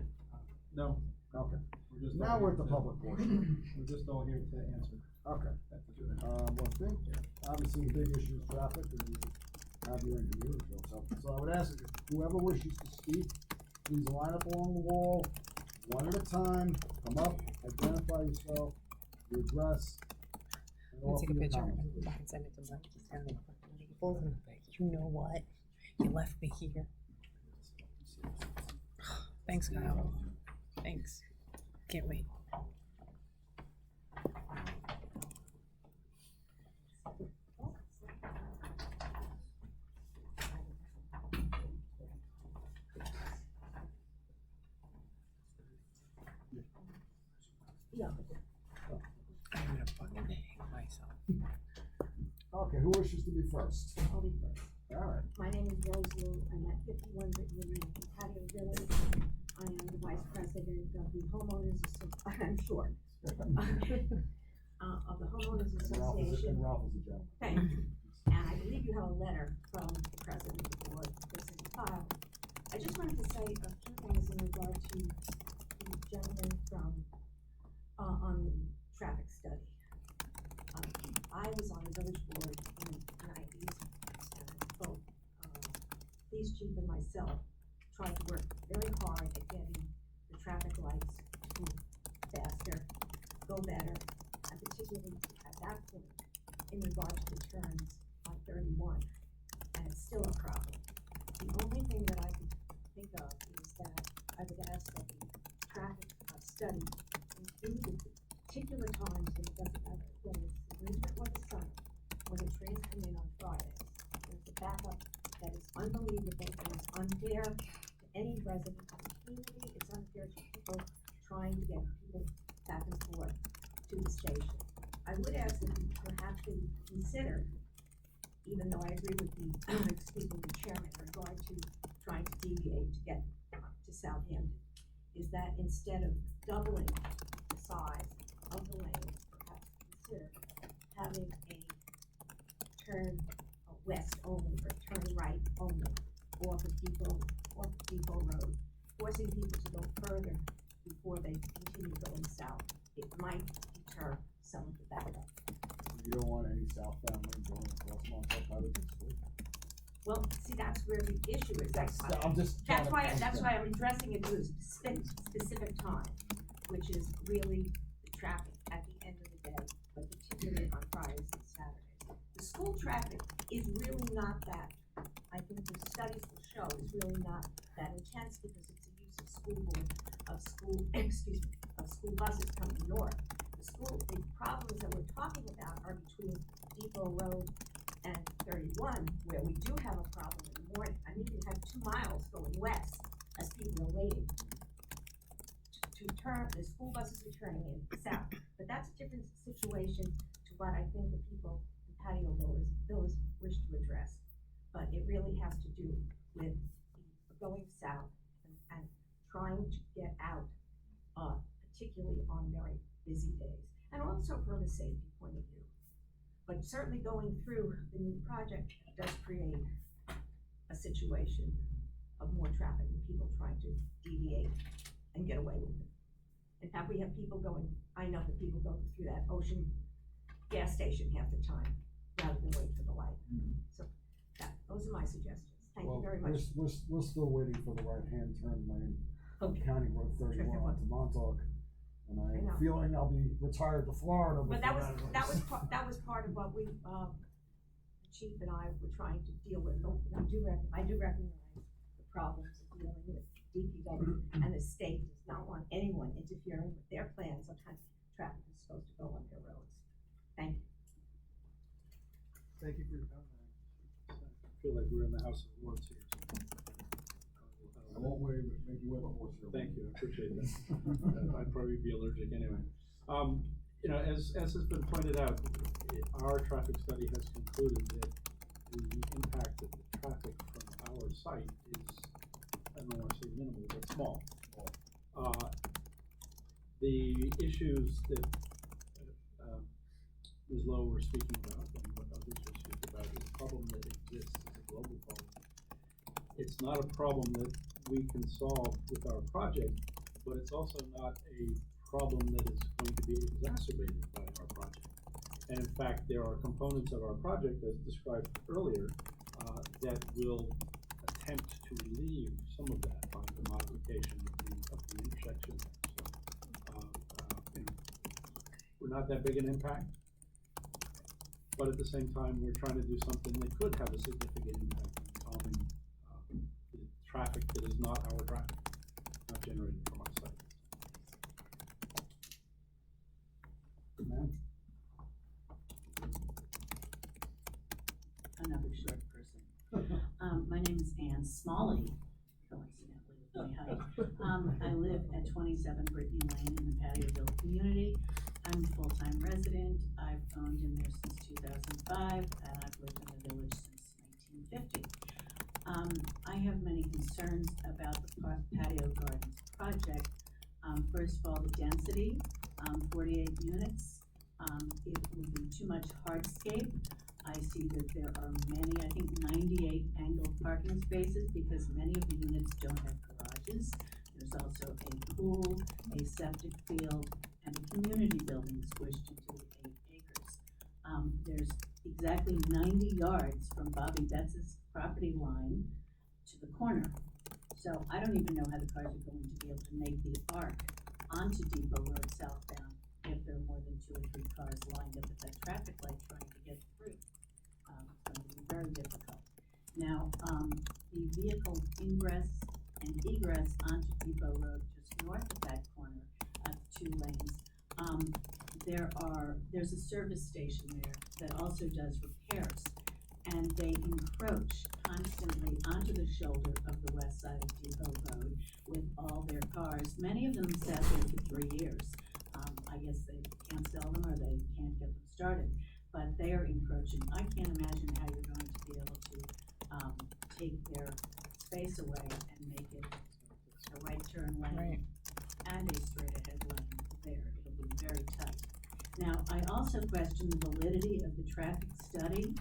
No,
Okay,
we're just.
now we're at the public portion.
We're just all here to answer.
Okay, one thing, obviously the big issue is traffic, and you have your engineers help. So I would ask whoever wishes to speak, please line up along the wall, one at a time, come up, identify yourself, your address, and
Let's take a picture and send it to Mike. He's down in fucking Naples, and you know what? You left me here. Thanks, Kyle. Thanks. Can't wait.
Yeah.
I'm gonna fucking hang myself.
Okay, who wishes to be first?
I'll be first.
Alright.
My name is Rose Liu. I'm at 51 Brittany Lane in Patio Village. I am the vice president of the homeowners, I'm short. Of the homeowners association.
Ralph is a gentleman.
Thank you. And I believe you have a letter from the president of the board, this is filed. I just wanted to say a few things in regard to the gentleman from, on the traffic study. I was on the village board in the 90s, and both, police chief and myself tried to work very hard at getting the traffic lights to move faster, go better, and particularly at that point, in regard to the turns on 31, and it's still a problem. The only thing that I could think of is that I would ask that the traffic study included particular times, and it doesn't matter whether it's the winter or the summer, when the trains come in on Fridays. There's a backup that is unbelievable and it's unfair to any resident of the community. It's unfair to people trying to get people back and forth to the station. I would ask that you perhaps consider, even though I agree with the, excuse me, the chairman in regard to trying to deviate to get to Southampton, is that instead of doubling the size of the lanes, perhaps consider having a turn west only or turn right only off of Depot Road, forcing people to go further before they continue going south. It might deter some of the backup.
You don't want any southbound lanes going across Montauk Highway to school?
Well, see, that's where the issue is.
That's why
I'm addressing it to a specific time, which is really the traffic at the end of the day, but particularly on Fridays and Saturdays. The school traffic is really not that, I think the studies will show, is really not that intense because it's the use of school buses coming north. The problems that we're talking about are between Depot Road and 31, where we do have a problem in the morning. I mean, you have 2 miles going west as people are waiting to turn, the school buses are turning in south. But that's a different situation to what I think the people in Patio Villas wish to address. But it really has to do with going south and trying to get out, particularly on very busy days, and also from a safety point of view. But certainly going through the new project does create a situation of more traffic and people trying to deviate and get away with it. In fact, we have people going, I know that people go through that Ocean gas station half the time rather than wait for the light. So those are my suggestions. Thank you very much.
We're still waiting for the right-hand turn lane on
Okay.
County Road 31 onto Montauk. And
I know.
I'm feeling I'll be retired to Florida.
But
before
that was part of what we, the chief and I were trying to deal with. I do recognize the problems of dealing with DPW, and the state does not want anyone interfering with their plans on how traffic is supposed to go on their roads. Thank you.
Thank you for your comment.
I feel like we're in the House of Lords here.
I won't make you wear the horse here.
Thank you, I appreciate that. I'd probably be allergic anyway. You know, as has been pointed out, our traffic study has concluded that the impact of the traffic from our site is, I don't want to say minimal, but small. The issues that Ms. Lowe were speaking about and what others were speaking about is a problem that exists as a global problem. It's not a problem that we can solve with our project, but it's also not a problem that is going to be exacerbated by our project. And in fact, there are components of our project, as described earlier, that will attempt to relieve some of that by the modification of the intersection. So, you know, we're not that big an impact, but at the same time, we're trying to do something that could have a significant impact on calming, the traffic that is not our traffic, not generated from our site. Ma'am?
Another short person. My name is Ann Smalley, coincidentally with my height. I live at 27 Brittany Lane in the Pattioville community. I'm a full-time resident. I've owned in there since 2005, and I've lived in the village since 1950. I have many concerns about the patio gardens project. First of all, the density, 48 units. It will be too much hardscape. I see that there are many, I think 98 angled parking spaces because many of the units don't have garages. There's also a pool, a septic field, and a community building squished into the 8 acres. There's exactly 90 yards from Bobby Betts's property line to the corner. So I don't even know how the cars are going to be able to make the arc onto Depot Road southbound if there are more than 2 or 3 cars lined up at that traffic light trying to get through. It's going to be very difficult. Now, the vehicle ingress and egress onto Depot Road just north of that corner, 2 lanes, there's a service station there that also does repairs, and they encroach constantly onto the shoulder of the west side of Depot Road with all their cars. Many of them sat there for 3 years. I guess they can't sell them or they can't get them started, but they are encroaching. I can't imagine how you're going to be able to take their space away and make it a right turn lane and a straight ahead lane there. It'll be very tight. Now, I also question the validity of the traffic study.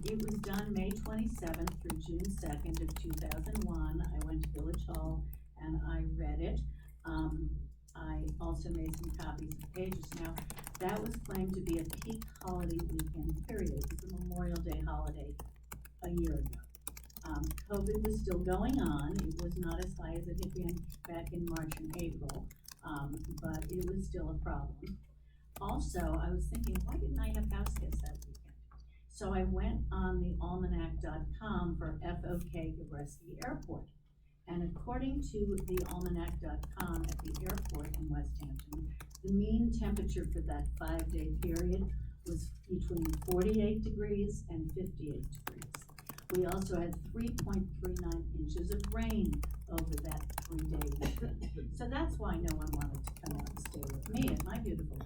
It was done May 27th through June 2nd of 2001. I went to Village Hall and I read it. I also made some copies of pages. Now, that was claimed to be a peak holiday weekend period. It was a Memorial Day holiday a year ago. COVID was still going on. It was not as high as it had been back in March and April, but it was still a problem. Also, I was thinking, why didn't I have house guests that weekend? So I went on the almanac.com for FOK Gabreski Airport. And according to the almanac.com at the airport in West Hampton, the mean temperature for that 5-day period was between 48 degrees and 58 degrees. We also had 3.39 inches of rain over that 3-day weekend. So that's why no one wanted to come out and stay with me at my beautiful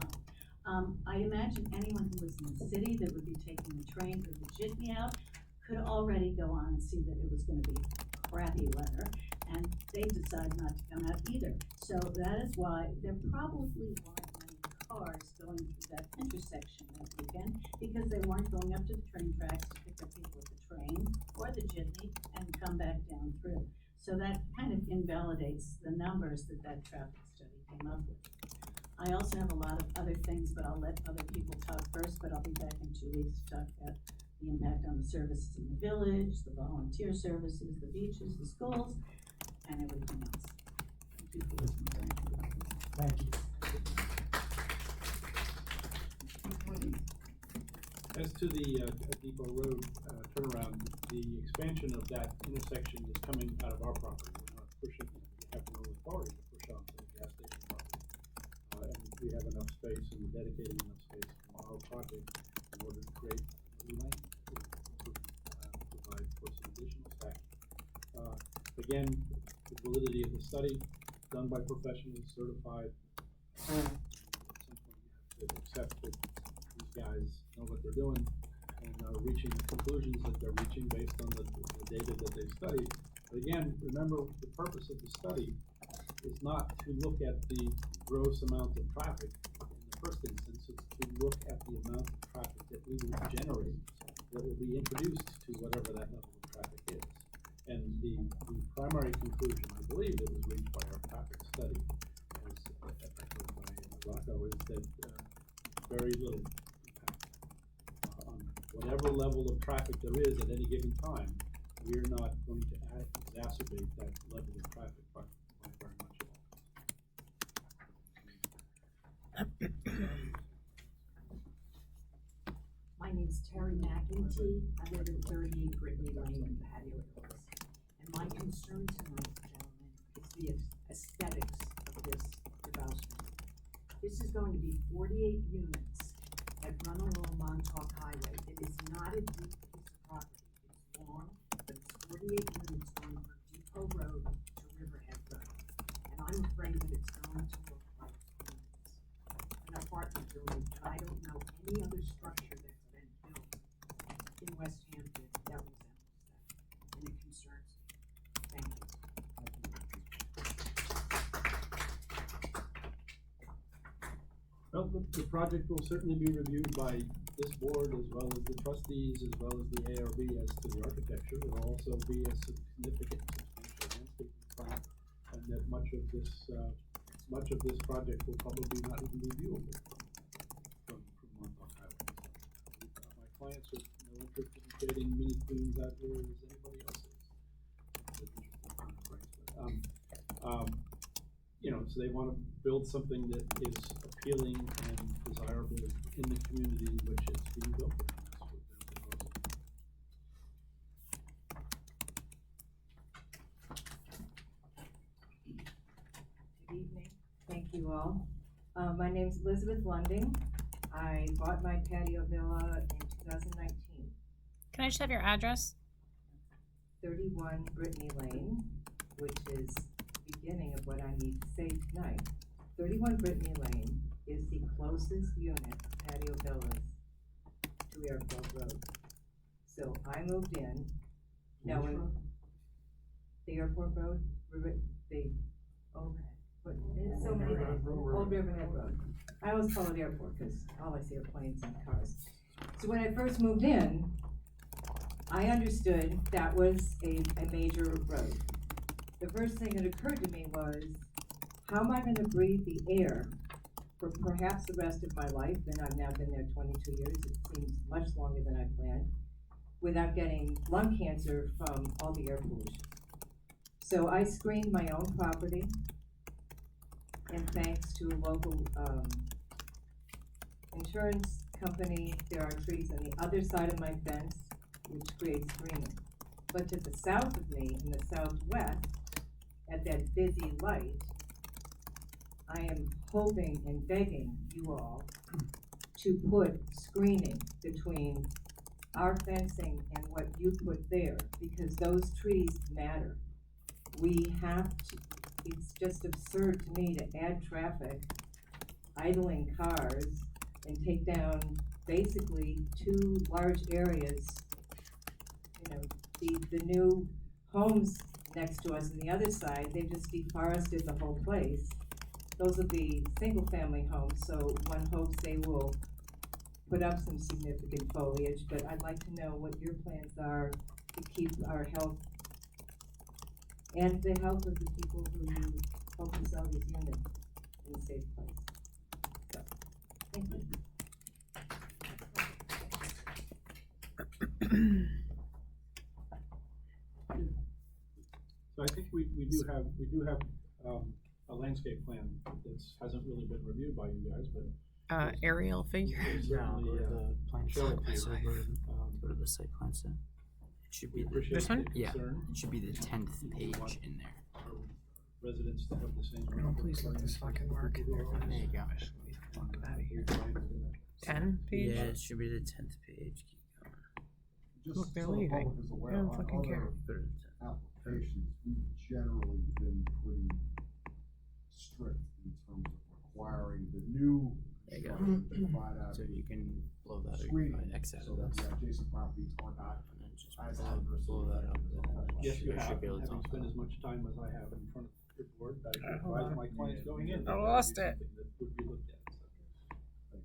home. I imagine anyone who was in the city that would be taking the train or the jitney out could already go on and see that it was going to be crappy weather, and they decided not to come out either. So that is why there probably weren't many cars going through that intersection that weekend, because they weren't going up to the train tracks to pick up people at the train or the jitney and come back down through. So that kind of invalidates the numbers that traffic study came up with. I also have a lot of other things, but I'll let other people talk first, but I'll be back in 2 weeks to talk about the impact on the services in the village, the volunteer services, the beaches, the schools, and everything else. Thank you for listening.
Thank you.
As to the Depot Road turnaround, the expansion of that intersection is coming out of our property. We're not pushing, we have no authority to push on to the gas station property. And we have enough space and we're dedicating enough space from our project in order to create a new lane to provide for some additional stacking. Again, the validity of the study done by professionals, certified. At some point you have to accept that these guys know what they're doing and are reaching the conclusions that they're reaching based on the data that they've studied. But again, remember the purpose of the study is not to look at the gross amount of traffic in the first instance, it's to look at the amount of traffic that we will generate that will be introduced to whatever that level of traffic is. And the primary conclusion, I believe, that was reached by our traffic study, as echoed by Rocco, is that very little impact on whatever level of traffic there is at any given time. We're not going to exacerbate that level of traffic by very much at all.
My name's
I live in 38 Brittany Lane in Patio Hills. And my concern tonight, gentlemen, is the aesthetics of this development. This is going to be 48 units that run along Montauk Highway. It is not a deep piece of property. It's long, but it's 48 units going from Depot Road to Riverhead Road. And I'm afraid that it's going to look like an apartment building, and I don't know any other structure that's been built in West Hampton that resembles that, and it concerns me. Thank you.
Well, the project will certainly be reviewed by this board as well as the trustees, as well as the ARB as to the architecture. It will also be a significant, substantial landscaping plan, and that much of this project will probably not even be viewable from Montauk Highway. So, my clients are no interest in creating mini queens out here as anybody else is. You know, so they want to build something that is appealing and desirable in the community which is being built. And that's what they're proposing.
Good evening. Thank you all. My name's Elizabeth Lunding. I bought my patio villa in 2019,
Can I just have your address?
31 Brittany Lane, which is the beginning of what I need to say tonight. 31 Brittany Lane is the closest unit of patio villas to Airport Road. So I moved in, knowing the Airport Road, the overhead. But there's so many names. Old Riverhead Road. I always call it airport because all I see are planes and cars. So when I first moved in, I understood that was a major road. The first thing that occurred to me was, how am I going to breathe the air for perhaps the rest of my life? And I've now been there 22 years. It seems much longer than I planned, without getting lung cancer from all the air pollution. So I screened my own property, and thanks to a local insurance company, there are trees on the other side of my fence, which creates screening. But to the south of me, in the southwest, at that busy light, I am hoping and begging you all to put screening between our fencing and what you put there, because those trees matter. We have to, it's just absurd to me to add traffic, idling cars, and take down basically two large areas. You know, the new homes next to us on the other side, they just deforested the whole place. Those will be single-family homes, so one hopes they will put up some significant foliage, but I'd like to know what your plans are to keep our health and the health of the people who you hope to sell these units in a safe place. So, thank you.
So I think we do have a landscape plan that hasn't really been reviewed by you guys, but
Aerial figure.
certainly,
the plan
show it to you.
set. Go to the site plan set. It should
We
be
appreciate
This one?
the
yeah.
concern.
It should be the 10th page in there.
Our residents to have the same.
Oh, please let this fucking work.
There you go.
Fuck outta here. 10 page?
Yeah, it should be the 10th page. Keep going.
Just
Look, they're
so the
leaving.
public is aware,
I don't
on
fucking care.
other
Go to the 10th.
applications, we've generally been pretty strict in terms of requiring the new
There you go.
construction to provide out
So you can blow that or you
screening,
can X out
so
of
that
this.
the adjacent properties are not
And then just
as
blow,
adversely
blow that up.
affected.
And then
Yes, you
should
have,
be able to
having
tell
spent
that.
as much time as I have in front of your board, I
hold
advise
on.
my clients going in.
I
that
lost
would be
it.
something that would be looked at, so.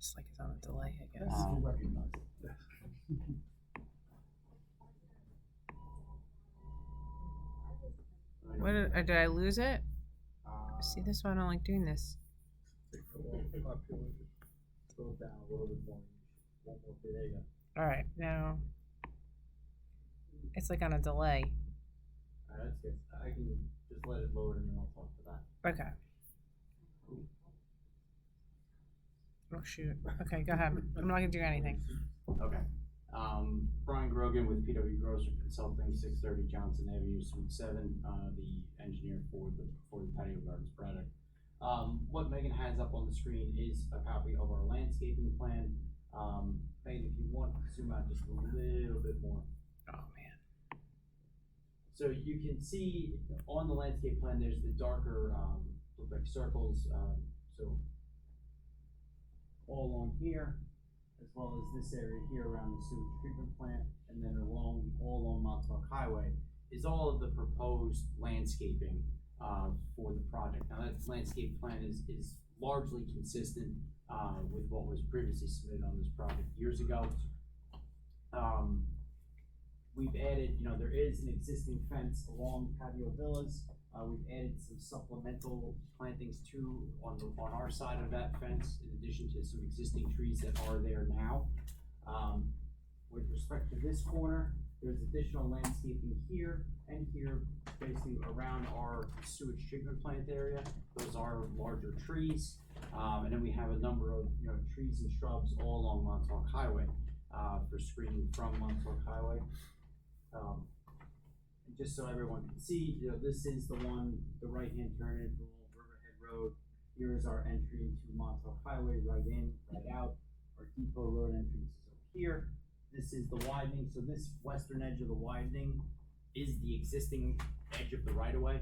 Just like it's on a delay, I guess.
That's to recognize.
What did I lose it? See, this one I don't like doing this. All right, now it's like on a delay.
That's good. I can just let it load and then I'll talk to that.
Okay. Oh shoot. Okay, go ahead. I'm not gonna do anything.
Okay.
Brian Grogan with PW Grosser Consulting, 630 Johnson Avenue, Suite 7, the engineer for the patio gardens project. What Megan has up on the screen is a copy of our landscaping plan. Megan, if you want to zoom out just a little bit more.
Oh, man.
So you can see on the landscape plan, there's the darker, look like circles, so all along here, as well as this area here around the sewage treatment plant, and then all along Montauk Highway is all of the proposed landscaping for the project. Now that landscape plan is largely consistent with what was previously submitted on this project years ago. We've added, there is an existing fence along Patio Villas. We've added some supplemental plantings too on our side of that fence, in addition to some existing trees that are there now. With respect to this corner, there's additional landscaping here and here, basically around our sewage treatment plant area. Those are larger trees. And then we have a number of, trees and shrubs all along Montauk Highway, for screening from Montauk Highway. And just so everyone can see, this is the right-hand turn in from Old Riverhead Road. Here is our entry into Montauk Highway, right in, right out. Our Depot Road entrance is over here. This is the widening, so this western edge of the widening is the existing edge of the right-of-way.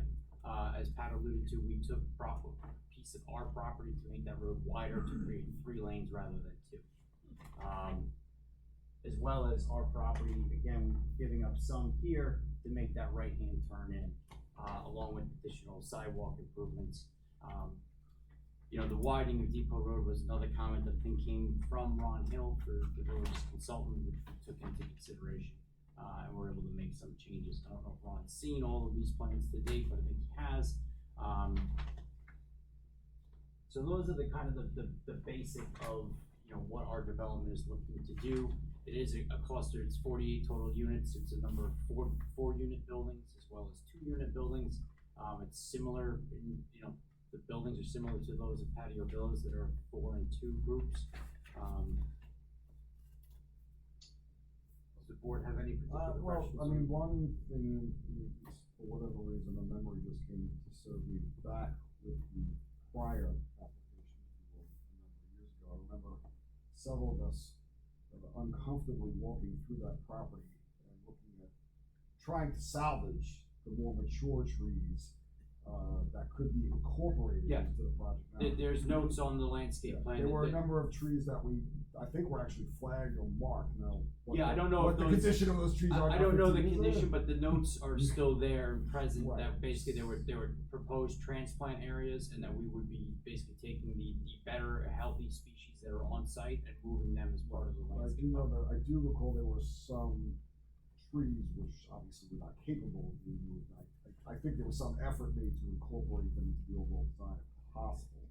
As Pat alluded to, we took a piece of our property to make that road wider to create 3 lanes rather than 2. As well as our property, again, giving up some here to make that right-hand turn in, along with additional sidewalk improvements. The widening of Depot Road was another comment that I think came from Ron Hill for the village's consultant, which we took into consideration, and we're able to make some changes. I don't know if Ron's seen all of these plans to date, but I think he has. So those are the kind of the basic of what our development is looking to do. It is a cluster. It's 48 total units. It's a number of four unit buildings as well as 2 unit buildings. It's similar in, the buildings are similar to those of Patio Villas that are 4 and 2 groups. Does the board have any particular questions?
I mean, one thing, for whatever reason, a memory just came to serve me back with the prior application, a number of years ago. I remember several of us uncomfortably walking through that property and looking at trying to salvage the more mature trees that could be incorporated into the project. Now,
there's notes on the landscape plan.
There were a number of trees that I think were actually flagged or marked. Now,
I don't know
what the condition of those trees are.
I don't know the condition, but the notes are still there and present. Right. That basically there were proposed transplant areas, and that we would be basically taking the better, healthy species that are on site and moving them as part of the landscape.
I do recall there were some trees which obviously were not capable of being moved. I think there was some effort made to incorporate them into the overall design if possible.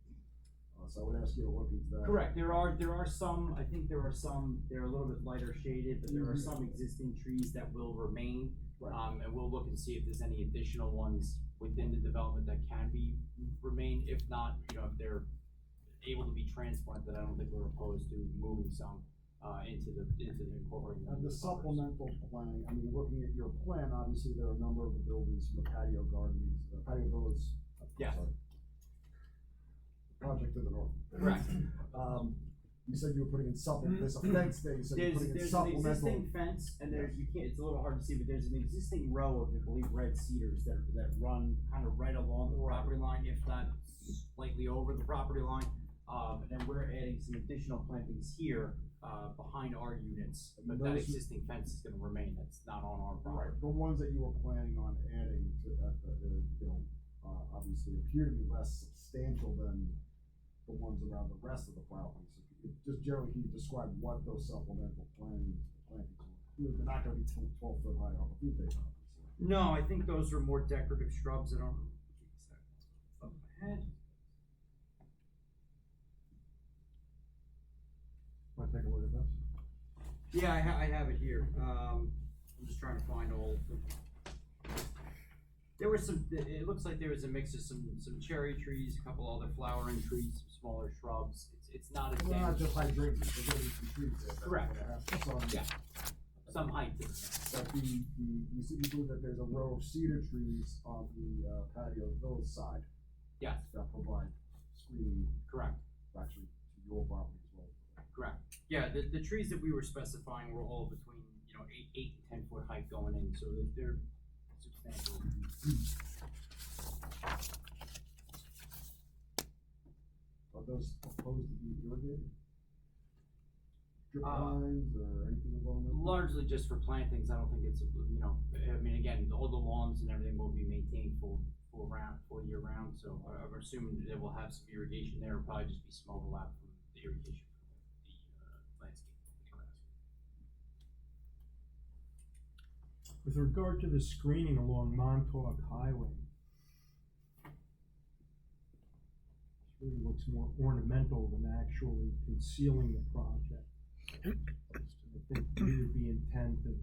So I would ask you to look into that.
Correct. There are some. I think there are some. They're a little bit lighter shaded, but there are some existing trees that will remain. Right. And we'll look and see if there's any additional ones within the development that can be remain. If not, if they're able to be transplanted, I don't think we're opposed to moving some into the incorporating.
And the supplemental plan. I mean, looking at your plan, obviously there are a number of the buildings from the patio gardens, patio villas.
Yeah.
Sorry. Project to the north.
Correct.
You said you were putting in supplement. There's a fence there. You said you're putting in supplemental.
There's an existing fence, and it's a little hard to see, but there's an existing row of, I believe, red cedars that run kind of right along the property line, if not slightly over the property line. And then we're adding some additional plantings here behind our units, but that existing fence is going to remain. That's not on our property.
Right. The ones that you were planning on adding to obviously appear to be less substantial than the ones around the rest of the property. So just generally, can you describe what those supplemental plantings will include? They're not going to be 12 foot high off the obviously.
No, I think those are more decorative shrubs. I don't know. Off my head.
Want to take a look at this?
Yeah, I have it here. I'm just trying to find all. There were some. It looks like there was a mix of some cherry trees, a couple other flowering trees, some smaller shrubs. it's not as
They're not
dense.
just hydrangeas, there's gonna be some trees there.
Correct.
That's all.
Yeah. Some height to it.
But you see, you believe that there's a row of cedar trees on the patio village side
Yes,
that provide screening
correct,
actually to your property as well.
correct. Yeah, the trees that we were specifying were all between, you know, 8 to 10 foot height going in, so that they're substantial.
Are those proposed to be irrigated? Drip
Uh,
lines or anything along those?
Largely just for plantings, I don't think it's, you know, I mean, again, all the lawns and everything will be maintained full year round, so I'm assuming that we'll have some irrigation there, it'll probably just be some overlap from the irrigation from the landscape.
With regard to the screening along Montauk Highway, it really looks more ornamental than actually concealing the project. I think due to the intent of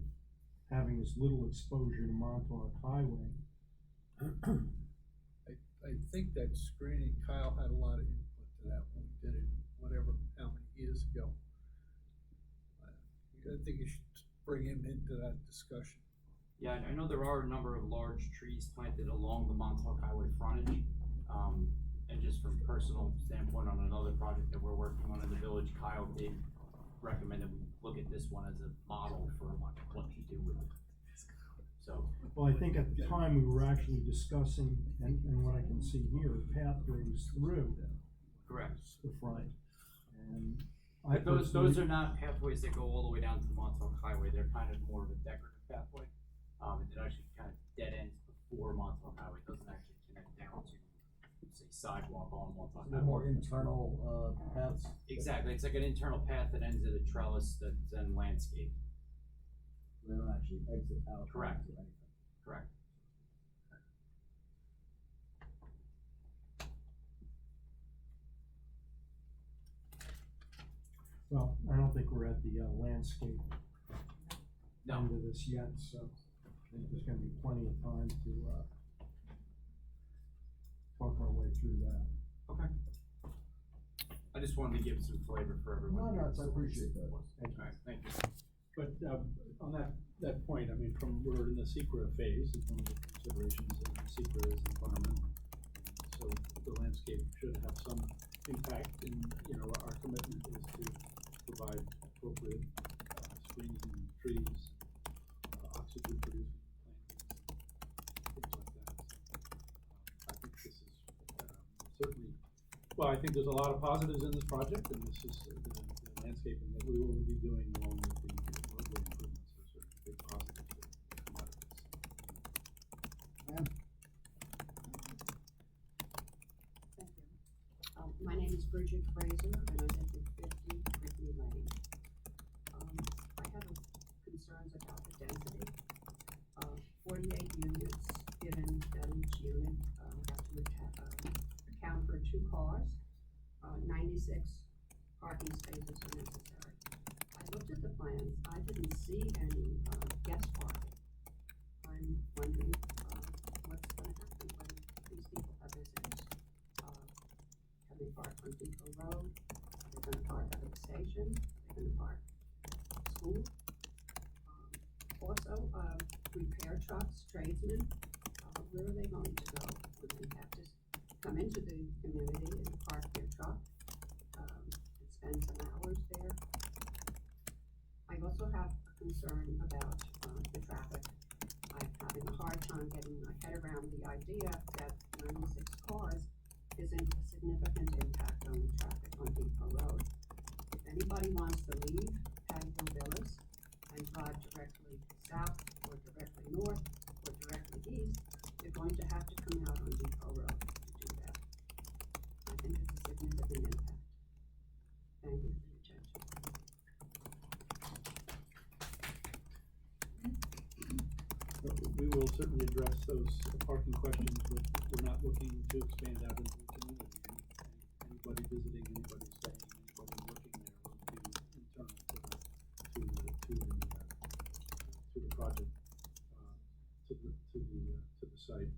having as little exposure to Montauk Highway.
I think that screening, Kyle had a lot of input to that when we did it, whatever, how many years ago. I think you should bring him into that discussion.
Yeah, I know there are a number of large trees planted along the Montauk Highway frontage. And just from personal standpoint on another project that we're working on in the village, Kyle did recommend that we look at this one as a model for what to do with it. So.
Well, I think at the time we were actually discussing, and what I can see here, pathways through.
Correct.
The front. And
But those are not pathways that go all the way down to Montauk Highway, they're kind of more of a decorative pathway. It actually kind of dead ends before Montauk Highway, it doesn't actually connect down to, say, sidewalk on Montauk
They're
Highway.
more internal, paths.
Exactly, it's like an internal path that ends at a trellis that's then landscaped.
They don't actually exit out.
Correct.
into anything.
Correct.
Well, I don't think we're at the landscape
No.
end of this yet, so I think there's gonna be plenty of time to talk our way through that.
Okay. I just wanted to give some flavor for everyone.
No, I appreciate that.
Alright, thank you.
But, on that point, I mean, we're in the secret phase, and one of the considerations of the secret is environmental. So the landscape should have some impact, and, you know, our commitment is to provide appropriate, screens and trees, oxygen producing plantings, things like that. So, I think this is, certainly, well, I think there's a lot of positives in this project, and this is the landscaping that we will be doing along with the roadway improvements are certainly big positives that come out of this.
Thank you. My name is Bridget Fraser, and I live at 50 Brittany Lane. I have concerns about the density. 48 units, given that each unit has to account for 2 cars. 96 parking spaces are necessary. I looked at the plans, I didn't see any guest parking. I'm wondering what's gonna happen when these people have visitors. Can they park on Depot Road? Are they gonna park at the station? Are they gonna park at school? Also, repair trucks, tradesmen, where are they going to go? Would they have to come into the community and park their truck, and spend some hours there? I also have a concern about the traffic. I'm having a hard time getting my head around the idea that 96 cars isn't a significant impact on the traffic on Depot Road. If anybody wants to leave Pattyville Villas and drive directly south or directly north or directly east, you're going to have to come out on Depot Road to do that. I think it's a significant impact. Thank you for your attention.
We will certainly address those parking questions, but we're not looking to expand out into the community. Anybody visiting, anybody staying, anybody working there will be internal to the project, to the site.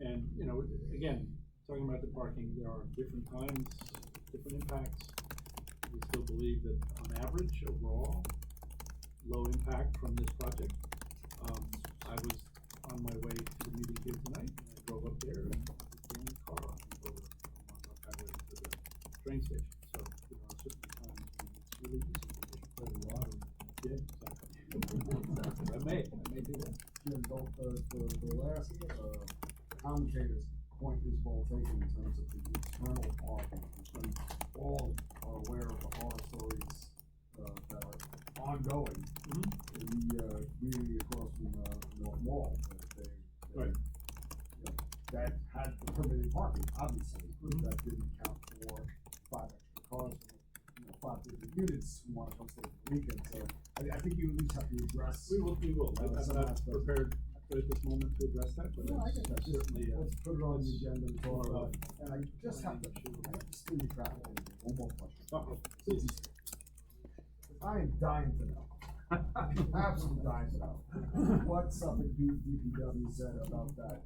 And, you know, again, talking about the parking, there are different times, different impacts. we still believe that on average, overall, low impact from this project. I was on my way to the meeting here tonight, and I drove up there, and it was the only car on the road on Montauk Highway to the train station. So, you know, it's certainly times when it's really easy to get quite a lot of, yeah, exactly. I may do that.
Yeah, both, the last, commentator's point is well taken in terms of the internal parking. We all are aware of the horror stories, that are ongoing in the, community across from, North Wall, that they,
Right.
you know, that had the permitted parking, obviously, but that didn't account for 5 extra cars, from, 5 different units who wanna come stay for the weekend, so I think you at least have to address.
We will. I'm
some
not
aspects.
prepared at this moment to address that, but
No, I get that.
certainly,
Let's put it on the agenda and talk
more
about
of
it. And I just have to, do the traffic, one more question.
Uh-oh.
I am dying to know, absolutely dying to know, what Suffolk DPW said about that,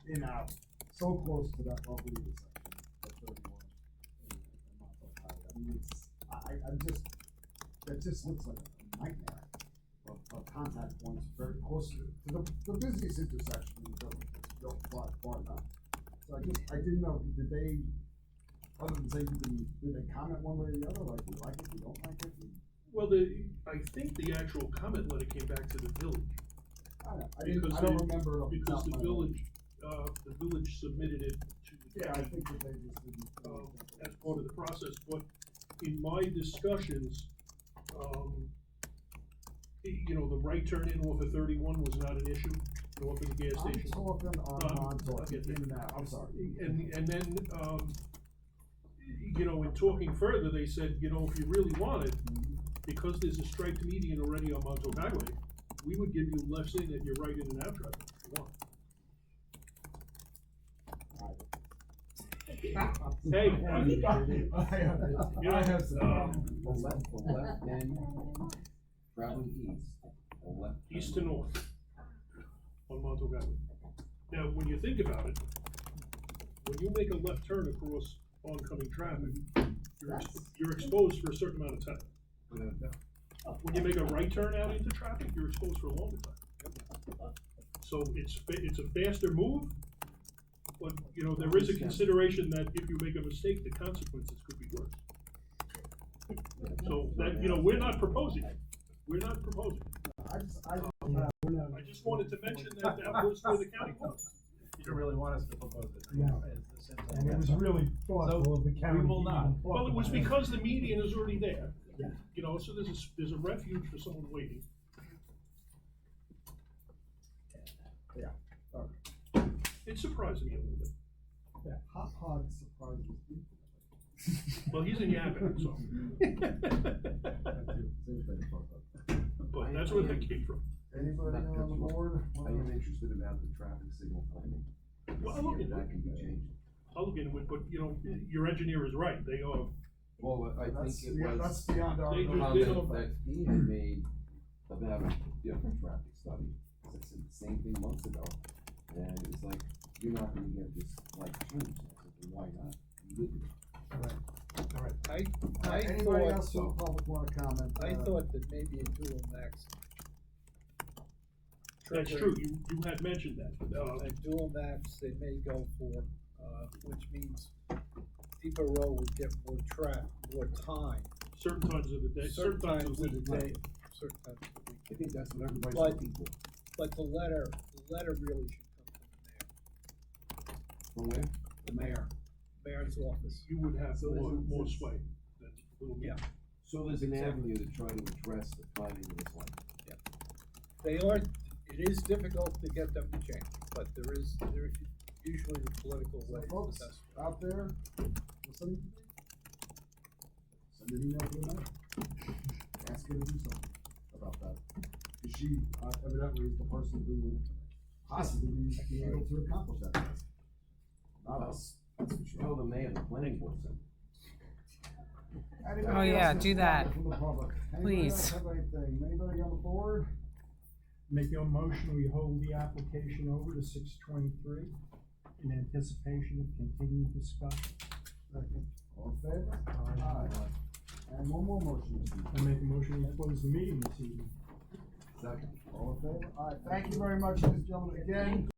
in out, so close to that lovely intersection, at 31 and Montauk Highway. I mean, it's, I'm just, that just looks like a nightmare of contact points very close to the busiest intersection in the village, it's built far enough. So I didn't know, did they, other than saying, did they comment one way or the other, like, we like it, we don't like it?
Well, I think the actual comment letter came back to the village.
I don't remember it off the
Because
top of
the
my
village submitted it to the
Yeah, I
county,
think that they just didn't.
as part of the process, but in my discussions, the right turn in off of 31 was not an issue, off of the gas station.
I'm talking on Montauk,
okay.
in and out, I'm sorry.
And then, in talking further, they said, if you really wanted, because there's a striped median already on Montauk Highway, we would give you left in at your right in and out traffic if you want. Hey,
I have some.
The left end, traveling east, the left.
east to north on Montauk Highway. Now, when you think about it, when you make a left turn across oncoming traffic, you're exposed for a certain amount of time. When you make a right turn out into traffic, you're exposed for a longer time. So it's a faster move, but, there is a consideration that if you make a mistake, the consequences could be worse. So that, we're not proposing. We're not proposing.
I
just wanted to mention that was where the county was.
You don't really want us to propose it.
No. And it was really thoughtful of the county.
We will not.
Well, it was because the median is already there.
Yeah.
So there's a refuge for someone waiting.
Yeah,
It surprised me a little bit.
yeah, Hot Hog surprises people.
Well, he's in Yakima, so. But that's where that came from.
Anybody on the board?
I am interested about the traffic signal timing.
Well, I'll look
See if
into
that
it.
can be changed.
I'll look into it, but your engineer is right. They are.
Well, I think it was.
That's beyond our.
They
the
do-
comment
don't-
that he had made about a different traffic study. I said the same thing months ago, and it's like, you're not gonna get this like changed. I said, why not? You didn't.
All right.
I
Anybody
thought,
else from the public wanna comment?
I thought that maybe a dual max.
That's true. You had mentioned that.
And dual max, they may go for, which means Depot Road would get more time.
Certain times of the day, certain times of the week.
Certain times of the week.
I think that's what everybody's
But-
looking for.
But the letter really should come
From where?
from the mayor, mayor's office.
You would have
So
more
there's-
sway than little me.
Yeah.
So there's an
Exactly.
avenue to try to address the timing of this one.
It is difficult to get them to change, but there usually the political way. is the
Folks
best.
out there, listen, send an email to the mayor. Ask her to do something about that. Cause she, evidently is the person who would possibly be able to accomplish that task. Not us, that's for
Tell
sure.
the mayor, the planning board said.
Anybody
Oh, yeah,
else
do that.
from the public? Anybody
Please.
else have anything? Anybody on the board?
Make a motion, we hold the application over to 6/23 in anticipation of continued discussion.
Second. All in favor? Aye. And one more motion, Mr. Chairman.
I make a motion to close the meeting this evening.
Second. All in favor? All right, thank you very much, ladies and gentlemen, again.